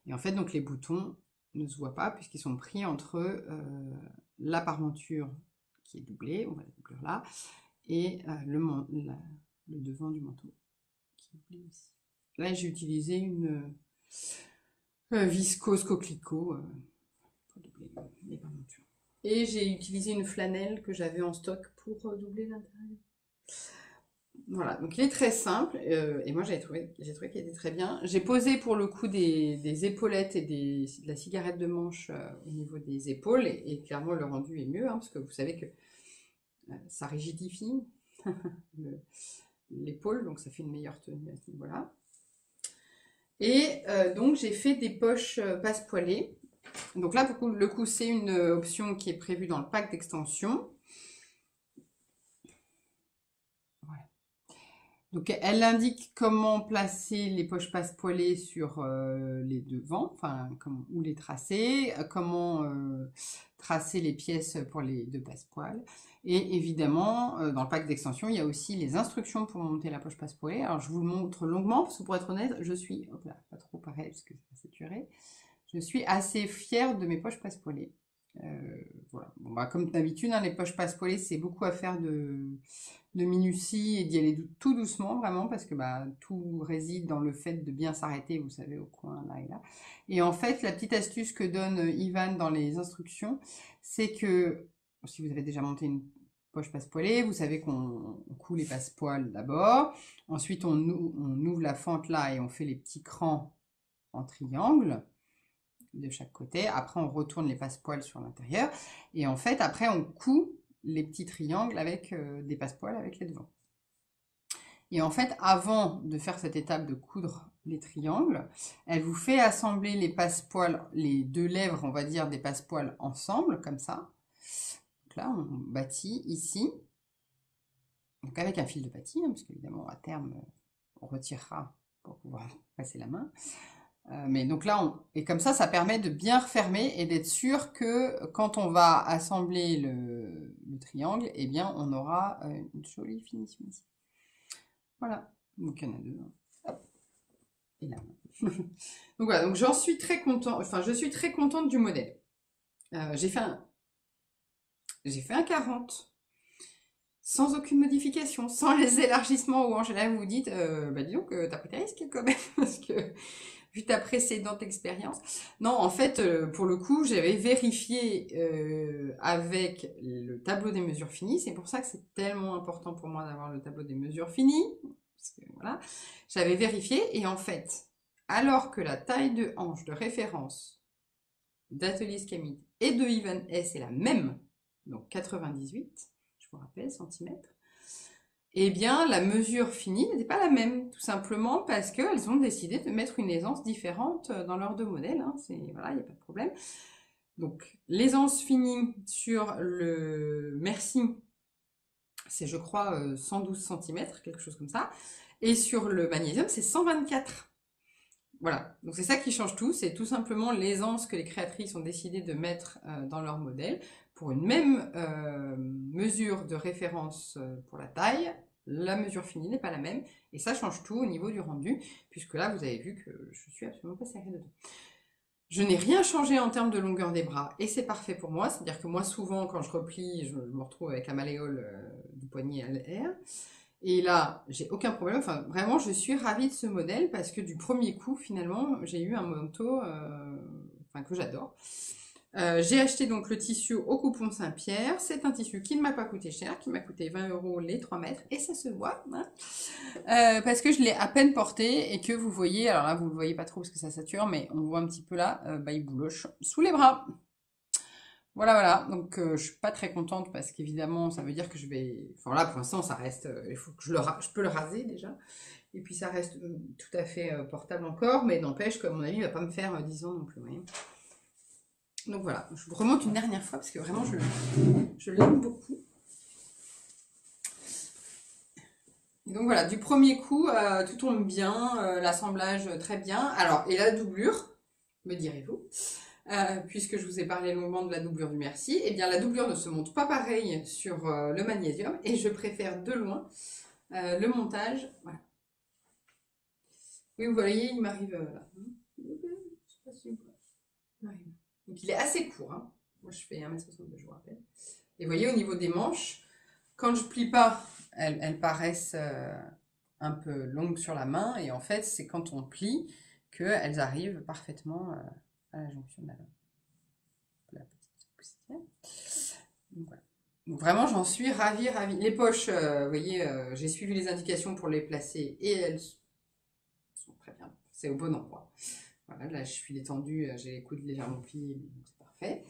Et en fait, donc les boutons ne se voient pas puisqu'ils sont pris entre la parmenture qui est doublée, on va la doubler là, et le devant du manteau qui est doublé aussi. Là, j'ai utilisé une viscose coquelicot pour doubler les parmentures. Et j'ai utilisé une flanelle que j'avais en stock pour doubler l'intérieur. Voilà, donc il est très simple, et moi j'ai trouvé qu'il était très bien. J'ai posé pour le coup des épaulettes et de la cigarette de manche au niveau des épaules, et clairement le rendu est mieux, hein, parce que vous savez que ça rigidifie l'épaule, donc ça fait une meilleure tenue à ce niveau-là. Et donc j'ai fait des poches passe-poilées. Donc là, pour le coup, c'est une option qui est prévue dans le pack d'extension. Donc, elle indique comment placer les poches passe-poilées sur les devants, enfin, ou les tracer, comment tracer les pièces pour les 2 passepoils. Et évidemment, dans le pack d'extension, il y a aussi les instructions pour monter la poche passepoilée. Alors, je vous le montre longuement, parce que pour être honnête, je suis, hop là, pas trop pareil, parce que c'est saturé, je suis assez fière de mes poches passepoilées. Voilà. Bon, bah, comme d'habitude, hein, les poches passepoilées, c'est beaucoup à faire de minutie et d'y aller tout doucement, vraiment, parce que bah, tout réside dans le fait de bien s'arrêter, vous savez, au coin, là et là. Et en fait, la petite astuce que donne Ivan dans les instructions, c'est que, si vous avez déjà monté une poche passepoilée, vous savez qu'on coud les passepoils d'abord, ensuite on ouvre la fente là et on fait les petits crans en triangle de chaque côté, après on retourne les passepoils sur l'intérieur, et en fait après on coud les petits triangles avec des passepoils avec les devants. Et en fait, avant de faire cette étape de coudre les triangles, elle vous fait assembler les passepoils, les 2 lèvres, on va dire, des passepoils ensemble, comme ça. Donc là, on bâtit ici, donc avec un fil de pâtis, hein, parce qu'évidemment, à terme, on retirera pour pouvoir passer la main. Mais donc là, et comme ça permet de bien refermer et d'être sûr que quand on va assembler le triangle, eh bien, on aura une jolie finition ici. Voilà, donc il y en a 2. Hop. Et là. Donc voilà, donc j'en suis très contente, enfin je suis très contente du modèle. J'ai fait un 40 sans aucune modification, sans les élargissements où Angela vous dites, bah dis donc, t'as pris tes risques quand même, parce que vu ta précédente expérience. Non, en fait, pour le coup, j'avais vérifié avec le tableau des mesures finies. C'est pour ça que c'est tellement important pour moi d'avoir le tableau des mesures finies. Parce que, voilà, j'avais vérifié et en fait, alors que la taille de hanche de référence d'Atelier Scamit et de Ivan S est la même, donc 98, je vous rappelle, centimètres, eh bien, la mesure finie n'était pas la même, tout simplement parce qu'elles ont décidé de mettre une aisance différente dans leurs 2 modèles. Hein. Voilà, il n'y a pas de problème. Donc, l'aisance finie sur le Merci, c'est, je crois, 112 cm, quelque chose comme ça. Et sur le magnésium, c'est 124. Voilà, donc c'est ça qui change tout, c'est tout simplement l'aisance que les créatrices ont décidé de mettre dans leur modèle pour une même mesure de référence pour la taille. La mesure finie n'est pas la même et ça change tout au niveau du rendu, puisque là vous avez vu que je suis absolument pas serrée dedans. Je n'ai rien changé en termes de longueur des bras et c'est parfait pour moi, c'est-à-dire que moi souvent quand je replie, je me retrouve avec la malléole du poignet à l'air. Et là, j'ai aucun problème. Enfin, vraiment, je suis ravie de ce modèle parce que du premier coup, finalement, j'ai eu un manteau que j'adore. J'ai acheté donc le tissu au Coupon Saint-Pierre. C'est un tissu qui ne m'a pas coûté cher, qui m'a coûté 20 € les 3 mètres. Et ça se voit, hein, parce que je l'ai à peine porté et que vous voyez, alors là, vous ne le voyez pas trop parce que ça sature, mais on voit un petit peu là, il bouloche sous les bras. Voilà, voilà, donc je suis pas très contente parce qu'évidemment ça veut dire que je vais... Enfin là pour l'instant ça reste... il faut que je peux le raser déjà. Et puis ça reste tout à fait portable encore, mais n'empêche qu'à mon avis il va pas me faire 10 ans non plus. Oui. Donc voilà, je vous remonte une dernière fois parce que vraiment je l'aime beaucoup. Et donc voilà, du premier coup tout tombe bien, l'assemblage très bien. Alors, et la doublure, me direz-vous puisque je vous ai parlé longuement de la doublure du Merci, et bien la doublure ne se monte pas pareil sur le magnésium et je préfère de loin le montage. Voilà. Oui, vous voyez, il m'arrive là. Je sais pas si il m'arrive. Donc il est assez court. Hein. Moi je fais 1m62, je vous rappelle. Et vous voyez, au niveau des manches, quand je plie pas, elles paraissent un peu longues sur la main et en fait, c'est quand on plie qu'elles arrivent parfaitement à la jonction de la petite poussière. Donc, voilà. Donc, vraiment, j'en suis ravie, ravie. Les poches, vous voyez, j'ai suivi les indications pour les placer et elles sont très bien. C'est au bon endroit. Voilà, là, je suis détendue, j'ai les coudes légèrement pliés, donc c'est parfait.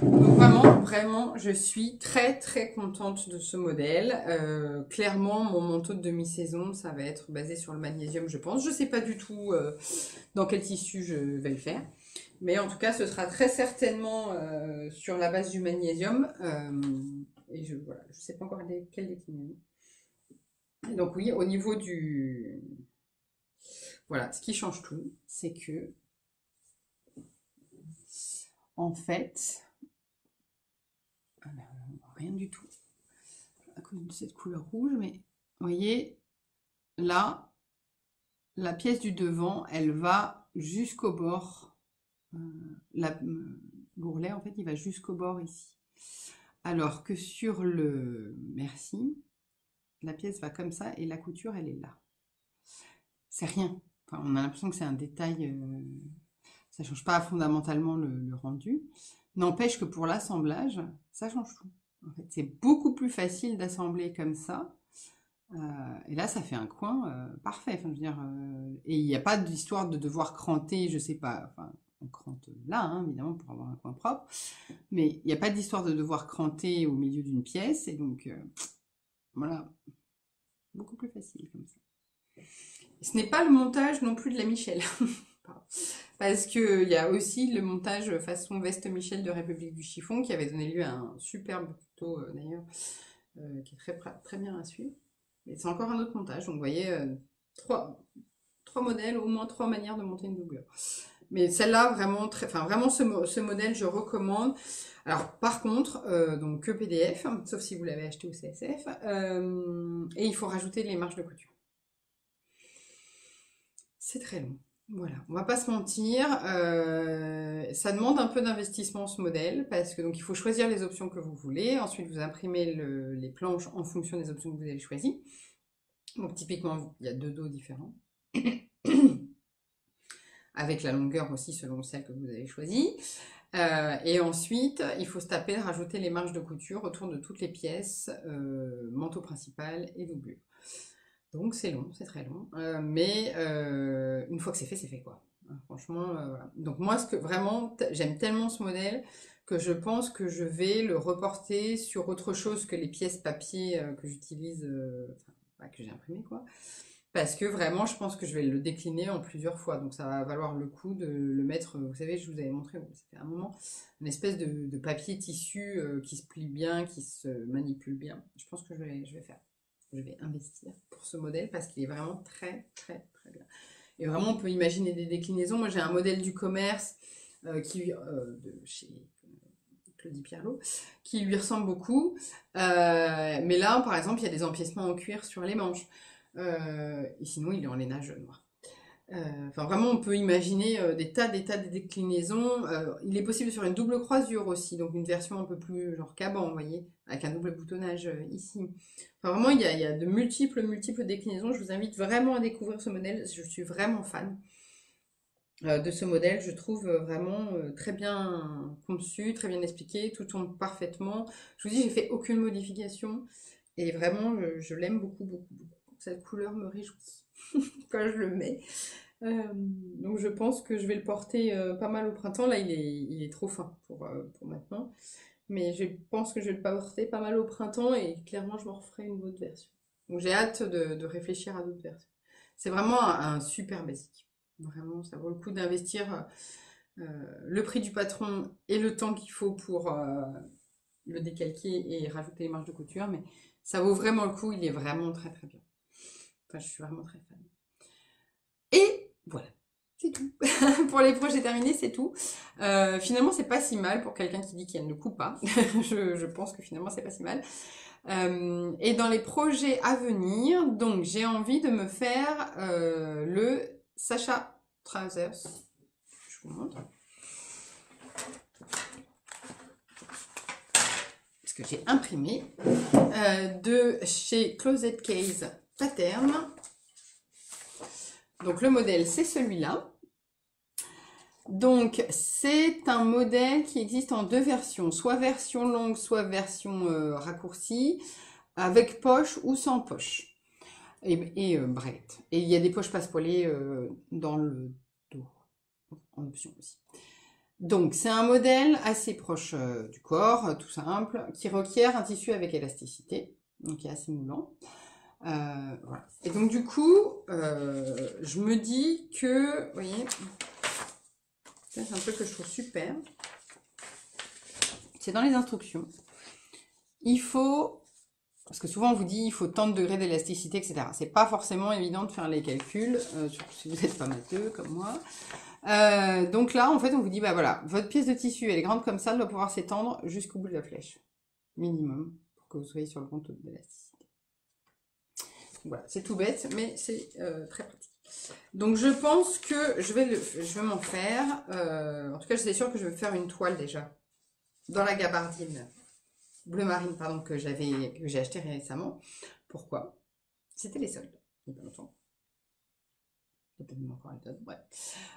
Donc vraiment, vraiment, je suis très, très contente de ce modèle. Clairement, mon manteau de demi-saison, ça va être basé sur le magnésium, je pense. Je ne sais pas du tout dans quel tissu je vais le faire. Mais en tout cas, ce sera très certainement sur la base du magnésium. Et je ne sais pas encore quelle déclinaison. Donc oui, au niveau du... Voilà, ce qui change tout, c'est que, en fait, rien du tout à cause de cette couleur rouge, mais vous voyez, là, la pièce du devant, elle va jusqu'au bord. L'ourlet, en fait, il va jusqu'au bord ici. Alors que sur le merci, la pièce va comme ça et la couture, elle est là. C'est rien. Enfin, on a l'impression que c'est un détail. Ça ne change pas fondamentalement le rendu. N'empêche que pour l'assemblage, ça change tout. En fait, c'est beaucoup plus facile d'assembler comme ça. Et là, ça fait un coin parfait. Enfin, je veux dire, et il n'y a pas d'histoire de devoir cranter, je sais pas. Enfin, on crante là, hein, évidemment, pour avoir un coin propre. Mais il n'y a pas d'histoire de devoir cranter au milieu d'une pièce. Et donc, voilà, beaucoup plus facile comme ça. Et ce n'est pas le montage non plus de la Michel. Parce qu'il y a aussi le montage façon veste Michel de République du chiffon qui avait donné lieu à un superbe tuto d'ailleurs, qui est très bien à suivre. Mais c'est encore un autre montage, donc vous voyez, trois modèles, au moins 3 manières de monter une doublure. Mais celle-là, vraiment, vraiment ce modèle, je recommande. Alors, par contre, donc que PDF, sauf si vous l'avez acheté au CSF, et il faut rajouter les marges de couture. C'est très long. Voilà, on va pas se mentir, ça demande un peu d'investissement ce modèle, parce que donc il faut choisir les options que vous voulez, ensuite vous imprimez les planches en fonction des options que vous avez choisies. Donc typiquement, il y a 2 dos différents, avec la longueur aussi selon celle que vous avez choisie. Et ensuite, il faut se taper de rajouter les marges de couture autour de toutes les pièces, manteau principal et doublure. Donc c'est long, c'est très long, mais une fois que c'est fait quoi. Franchement, voilà. Donc moi, vraiment, j'aime tellement ce modèle que je pense que je vais le reporter sur autre chose que les pièces papier que j'utilise, que j'ai imprimé quoi. Parce que vraiment, je pense que je vais le décliner en plusieurs fois. Donc ça va valoir le coup de le mettre, vous savez, je vous avais montré, ça fait un moment, une espèce de papier tissu qui se plie bien, qui se manipule bien. Je pense que je vais faire. Je vais investir pour ce modèle parce qu'il est vraiment très bien. Et vraiment, on peut imaginer des déclinaisons. Moi, j'ai un modèle du commerce de chez Claudie Pierlot qui lui ressemble beaucoup. Mais là, par exemple, il y a des empiècements en cuir sur les manches. Et sinon, il est en lainage noir. Enfin, vraiment, on peut imaginer des tas de déclinaisons. Il est possible de faire une double croisure aussi, donc une version un peu plus genre caban, vous voyez, avec un double boutonnage ici. Enfin, vraiment, il y a de multiples déclinaisons. Je vous invite vraiment à découvrir ce modèle. Je suis vraiment fan de ce modèle. Je trouve vraiment très bien conçu, très bien expliqué. Tout tombe parfaitement. Je vous dis, j'ai fait aucune modification. Et vraiment, je l'aime beaucoup. Cette couleur me réjouit quand je le mets. Donc je pense que je vais le porter pas mal au printemps. Là, il est trop fin pour maintenant. Mais je pense que je vais le porter pas mal au printemps et clairement, je m'en referai une autre version. Donc j'ai hâte de réfléchir à d'autres versions. C'est vraiment un super basique. Vraiment, ça vaut le coup d'investir le prix du patron et le temps qu'il faut pour le décalquer et rajouter les marges de couture. Mais ça vaut vraiment le coup. Il est vraiment très bien. Enfin, je suis vraiment très fan. Et voilà, c'est tout. Pour les projets terminés, c'est tout. Finalement, c'est pas si mal pour quelqu'un qui dit qu'il ne coupe pas. je pense que finalement, c'est pas si mal. Et dans les projets à venir, donc j'ai envie de me faire le Sacha Trousers. Je vous montre. Parce que j'ai imprimé de chez Closet Case Pattern. Donc le modèle, c'est celui-là. Donc c'est un modèle qui existe en 2 versions, soit version longue, soit version raccourcie, avec poche ou sans poche, et brette. Et il y a des poches passe-poilées dans le dos, en option aussi. Donc c'est un modèle assez proche du corps, tout simple, qui requiert un tissu avec élasticité, donc qui est assez moulant. Voilà. Et donc du coup, je me dis que, vous voyez, c'est un truc que je trouve super. C'est dans les instructions. Il faut, parce que souvent on vous dit il faut tant de degrés d'élasticité, etc. C'est pas forcément évident de faire les calculs, surtout si vous êtes pas matheux comme moi. Donc là, en fait, on vous dit, bah voilà, votre pièce de tissu, elle est grande comme ça, elle doit pouvoir s'étendre jusqu'au bout de la flèche. minimum, pour que vous soyez sur le bon taux d'élasticité. Voilà, c'est tout bête, mais c'est très pratique. Donc je pense que je vais m'en faire. En tout cas, c'est sûr que je vais faire une toile déjà dans la gabardine bleu marine, pardon, que j'ai acheté récemment. Pourquoi? C'était les soldes, il n'y a pas longtemps. Il y a peut-être même encore les soldes, bref.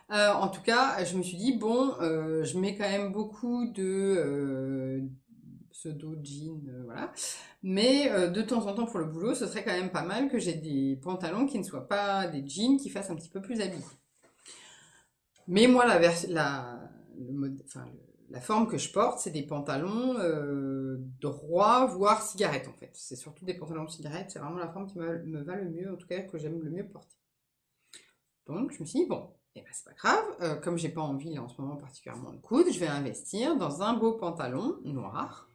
En tout cas, je me suis dit, bon, je mets quand même beaucoup de pseudo jeans, voilà. Mais de temps en temps pour le boulot, ce serait quand même pas mal que j'ai des pantalons qui ne soient pas des jeans, qui fassent un petit peu plus habillés. Mais moi, la forme que je porte, c'est des pantalons droits, voire cigarettes en fait. C'est surtout des pantalons de cigarettes, c'est vraiment la forme qui me va le mieux, en tout cas que j'aime le mieux porter. Donc je me suis dit, bon, eh ben, c'est pas grave, comme j'ai pas envie là, en ce moment particulièrement de coudre, je vais investir dans un beau pantalon noir,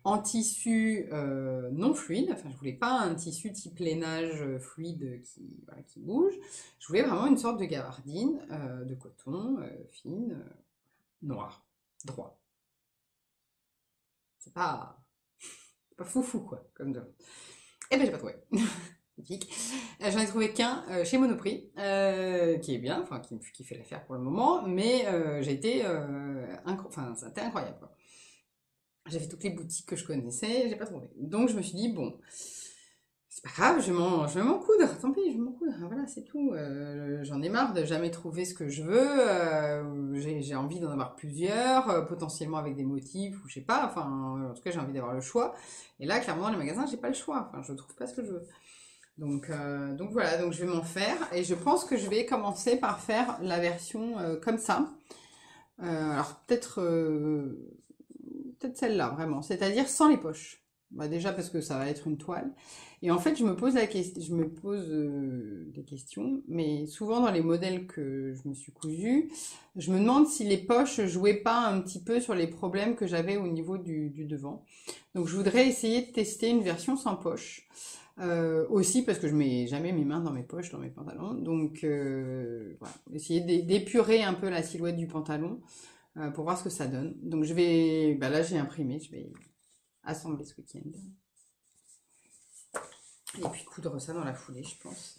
en tissu non fluide. Enfin, je voulais pas un tissu type lainage fluide qui bouge. Je voulais vraiment une sorte de gabardine de coton fine, noir, droit. C'est pas foufou quoi, comme de. Eh ben j'ai pas trouvé. J'en ai trouvé qu'un chez Monoprix, qui est bien, enfin qui fait l'affaire pour le moment, mais j'ai été, enfin ça a été incroyable quoi. J'ai fait toutes les boutiques que je connaissais, j'ai pas trouvé. Donc je me suis dit, bon, c'est pas grave, je vais m'en coudre, tant pis, je vais m'en coudre, voilà, c'est tout. J'en ai marre de jamais trouver ce que je veux, j'ai envie d'en avoir plusieurs, potentiellement avec des motifs, ou je sais pas, enfin, en tout cas j'ai envie d'avoir le choix. Et là, clairement, dans les magasins, j'ai pas le choix, enfin, je trouve pas ce que je veux. Donc voilà, donc je vais m'en faire, et je pense que je vais commencer par faire la version comme ça. Alors peut-être celle-là, vraiment. C'est-à-dire sans les poches. Bah, déjà parce que ça va être une toile. Et en fait, je me pose des questions, mais souvent dans les modèles que je me suis cousu, je me demande si les poches jouaient pas un petit peu sur les problèmes que j'avais au niveau du devant. Donc je voudrais essayer de tester une version sans poche. Aussi parce que je mets jamais mes mains dans mes poches, dans mes pantalons. Donc voilà, essayer d'épurer un peu la silhouette du pantalon. Pour voir ce que ça donne. Donc je vais, là j'ai imprimé, je vais assembler ce week-end. Et puis coudre ça dans la foulée, je pense.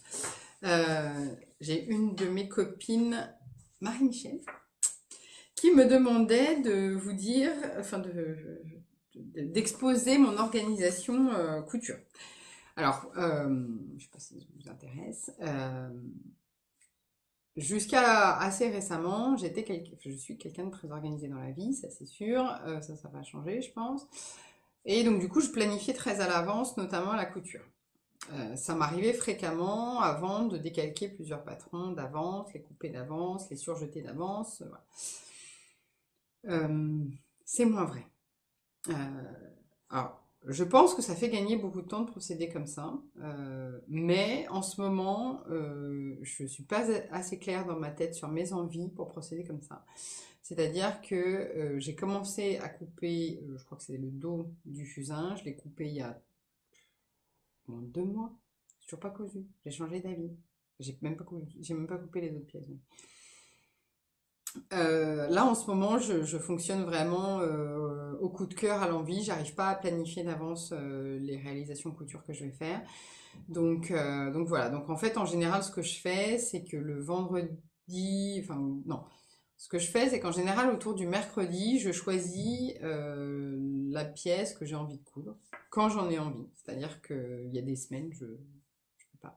J'ai une de mes copines, Marie-Michel, qui me demandait de vous dire, enfin d'exposer mon organisation couture. Alors, je sais pas si ça vous intéresse. Jusqu'à assez récemment, je suis quelqu'un de très organisé dans la vie, ça c'est sûr, ça va changer je pense. Et donc du coup, je planifiais très à l'avance, notamment la couture. Ça m'arrivait fréquemment avant de décalquer plusieurs patrons d'avance, les couper d'avance, les surjeter d'avance. Voilà. C'est moins vrai. Alors, je pense que ça fait gagner beaucoup de temps de procéder comme ça, mais en ce moment, je ne suis pas assez claire dans ma tête sur mes envies pour procéder comme ça. C'est-à-dire que j'ai commencé à couper, je crois que c'est le dos du fusain, je l'ai coupé il y a moins de 2 mois, je toujours pas cousu, j'ai changé d'avis, j'ai même pas coupé les autres pièces. Là, en ce moment, je fonctionne vraiment au coup de cœur, à l'envie. J'arrive pas à planifier d'avance les réalisations couture que je vais faire. Donc voilà. Donc en fait, en général, ce que je fais, c'est que le vendredi, enfin non, ce que je fais, c'est qu'en général, autour du mercredi, je choisis la pièce que j'ai envie de coudre quand j'en ai envie. C'est-à-dire qu'il y a des semaines, je peux pas.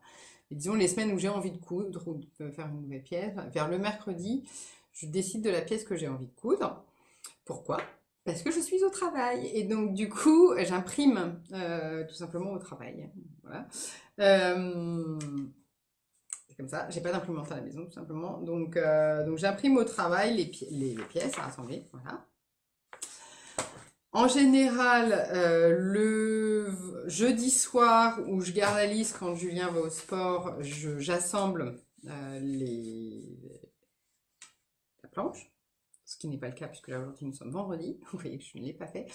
Et disons les semaines où j'ai envie de coudre ou de faire une nouvelle pièce, vers le mercredi, je décide de la pièce que j'ai envie de coudre. Pourquoi? Parce que je suis au travail. Et donc, du coup, j'imprime tout simplement au travail. Voilà. C'est comme ça. J'ai pas d'imprimante à la maison, tout simplement. Donc j'imprime au travail les pièces à assembler. Voilà. En général, le jeudi soir où je garde Alice quand Julien va au sport, j'assemble la planche, ce qui n'est pas le cas puisque là aujourd'hui nous sommes vendredi, vous voyez que je ne l'ai pas fait,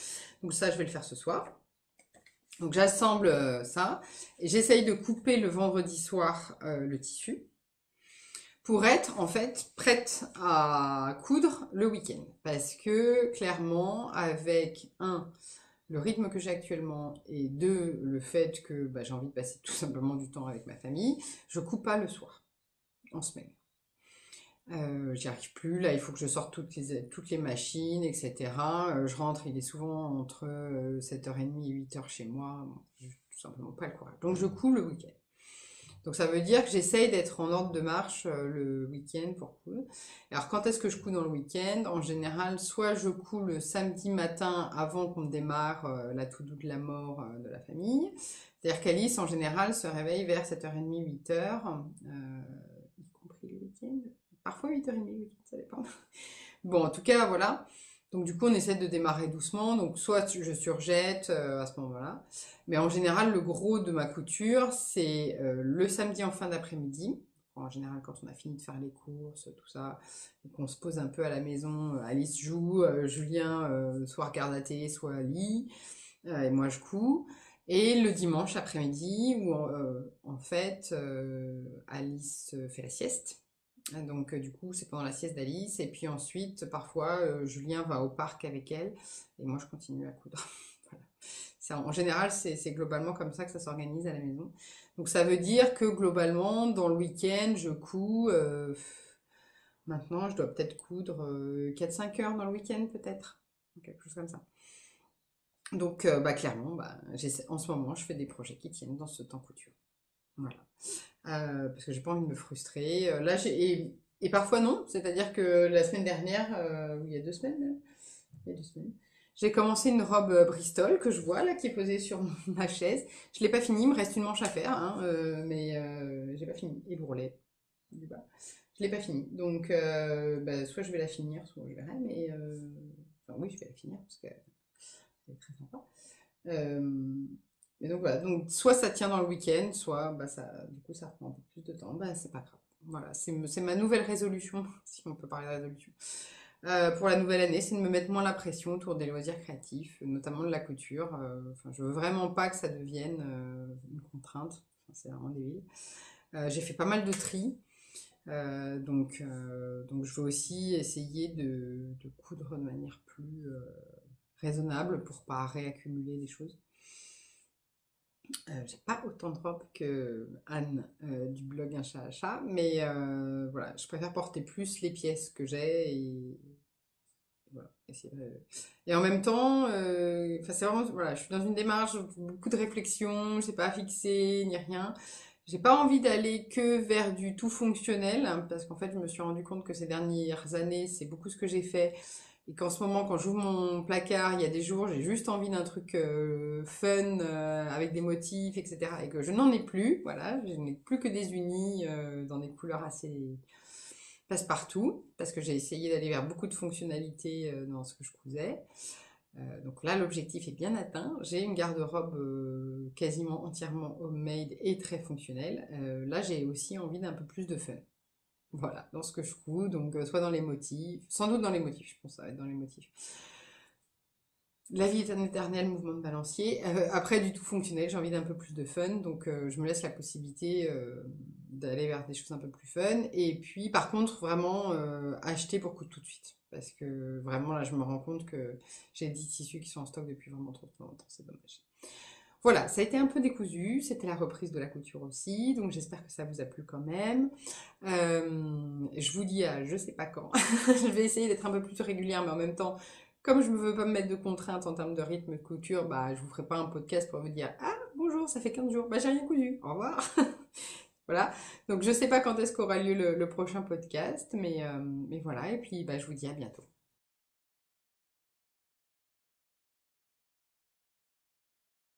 donc ça je vais le faire ce soir. Donc j'assemble ça et j'essaye de couper le vendredi soir le tissu pour être en fait prête à coudre le week-end, parce que clairement avec le rythme que j'ai actuellement et de le fait que j'ai envie de passer tout simplement du temps avec ma famille, je coupe pas le soir, en semaine. J'y arrive plus, là il faut que je sorte toutes les machines, etc. Je rentre, il est souvent entre 7h30 et 8h chez moi, bon, j'ai tout simplement pas le courage. Donc je couds le week-end. Donc ça veut dire que j'essaye d'être en ordre de marche le week-end pour coudre. Alors quand est-ce que je couds dans le week-end? En général, soit je couds le samedi matin avant qu'on démarre la to-do de la mort de la famille. C'est-à-dire qu'Alice, en général, se réveille vers 7h30, 8h, y compris le week-end. Parfois 8h30, 8h, ça dépend. Bon, en tout cas, voilà. Donc du coup, on essaie de démarrer doucement. Donc soit je surjette à ce moment-là. Mais en général, le gros de ma couture, c'est le samedi en fin d'après-midi. En général, quand on a fini de faire les courses, tout ça, et qu'on se pose un peu à la maison, Alice joue, Julien soit regarde la télé, soit lit, et moi je couds. Et le dimanche après-midi, où en fait, Alice fait la sieste. Donc du coup, c'est pendant la sieste d'Alice. Et puis ensuite, parfois, Julien va au parc avec elle. Et moi, je continue à coudre. Voilà. En général, c'est globalement comme ça que ça s'organise à la maison. Donc ça veut dire que globalement, dans le week-end, je couds. Maintenant, je dois peut-être coudre 4-5 heures dans le week-end, peut-être. Quelque chose comme ça. Donc clairement, en ce moment, je fais des projets qui tiennent dans ce temps couture. Voilà. Parce que j'ai pas envie de me frustrer. Là, et parfois non, c'est-à-dire que la semaine dernière, il y a 2 semaines même, il y a 2 semaines, j'ai commencé une robe Bristol que je vois là qui est posée sur ma chaise. Je l'ai pas finie, il me reste une manche à faire, hein, mais j'ai pas fini. Et l'ourlet du bas, je l'ai pas fini. Donc soit je vais la finir, soit je verrai, mais enfin oui, je vais la finir parce que c'est très sympa. Et donc voilà, donc soit ça tient dans le week-end, soit du coup ça prend un peu plus de temps, c'est pas grave. Voilà, c'est ma nouvelle résolution, si on peut parler de résolution. Pour la nouvelle année, c'est de me mettre moins la pression autour des loisirs créatifs, notamment de la couture. Je veux vraiment pas que ça devienne une contrainte. Enfin, c'est vraiment débile. J'ai fait pas mal de tri. Donc je veux aussi essayer de coudre de manière plus raisonnable pour pas réaccumuler des choses. J'ai pas autant de robes que Anne du blog Un chat à chat, mais voilà, je préfère porter plus les pièces que j'ai et voilà. Et en même temps, c'est vraiment, voilà, je suis dans une démarche, beaucoup de réflexion, je sais pas fixer ni rien. J'ai pas envie d'aller que vers du tout fonctionnel, hein, parce qu'en fait, je me suis rendu compte que ces dernières années, c'est beaucoup ce que j'ai fait. Et qu'en ce moment, quand j'ouvre mon placard, il y a des jours, j'ai juste envie d'un truc fun, avec des motifs, etc. Et que je n'en ai plus, voilà, je n'ai plus que des unis dans des couleurs assez passe-partout, parce que j'ai essayé d'aller vers beaucoup de fonctionnalités dans ce que je cousais. Donc là, l'objectif est bien atteint. J'ai une garde-robe quasiment entièrement homemade et très fonctionnelle. Là, j'ai aussi envie d'un peu plus de fun. Voilà, dans ce que je couds, donc soit dans les motifs, sans doute dans les motifs, je pense que ça va être dans les motifs. La vie est un éternel mouvement de balancier. Après, du tout fonctionnel, j'ai envie d'un peu plus de fun, donc je me laisse la possibilité d'aller vers des choses un peu plus fun. Et puis, par contre, vraiment acheter pour coudre tout de suite. Parce que vraiment, là, je me rends compte que j'ai 10 tissus qui sont en stock depuis vraiment trop longtemps, c'est dommage. Voilà, ça a été un peu décousu, c'était la reprise de la couture aussi, donc j'espère que ça vous a plu quand même. Je vous dis à je sais pas quand. Je vais essayer d'être un peu plus régulière, mais en même temps, comme je ne veux pas me mettre de contraintes en termes de rythme de couture, je vous ferai pas un podcast pour vous dire ah bonjour, ça fait 15 jours, j'ai rien cousu, au revoir. Voilà, donc je sais pas quand est-ce qu'aura lieu le prochain podcast, mais voilà, et puis je vous dis à bientôt.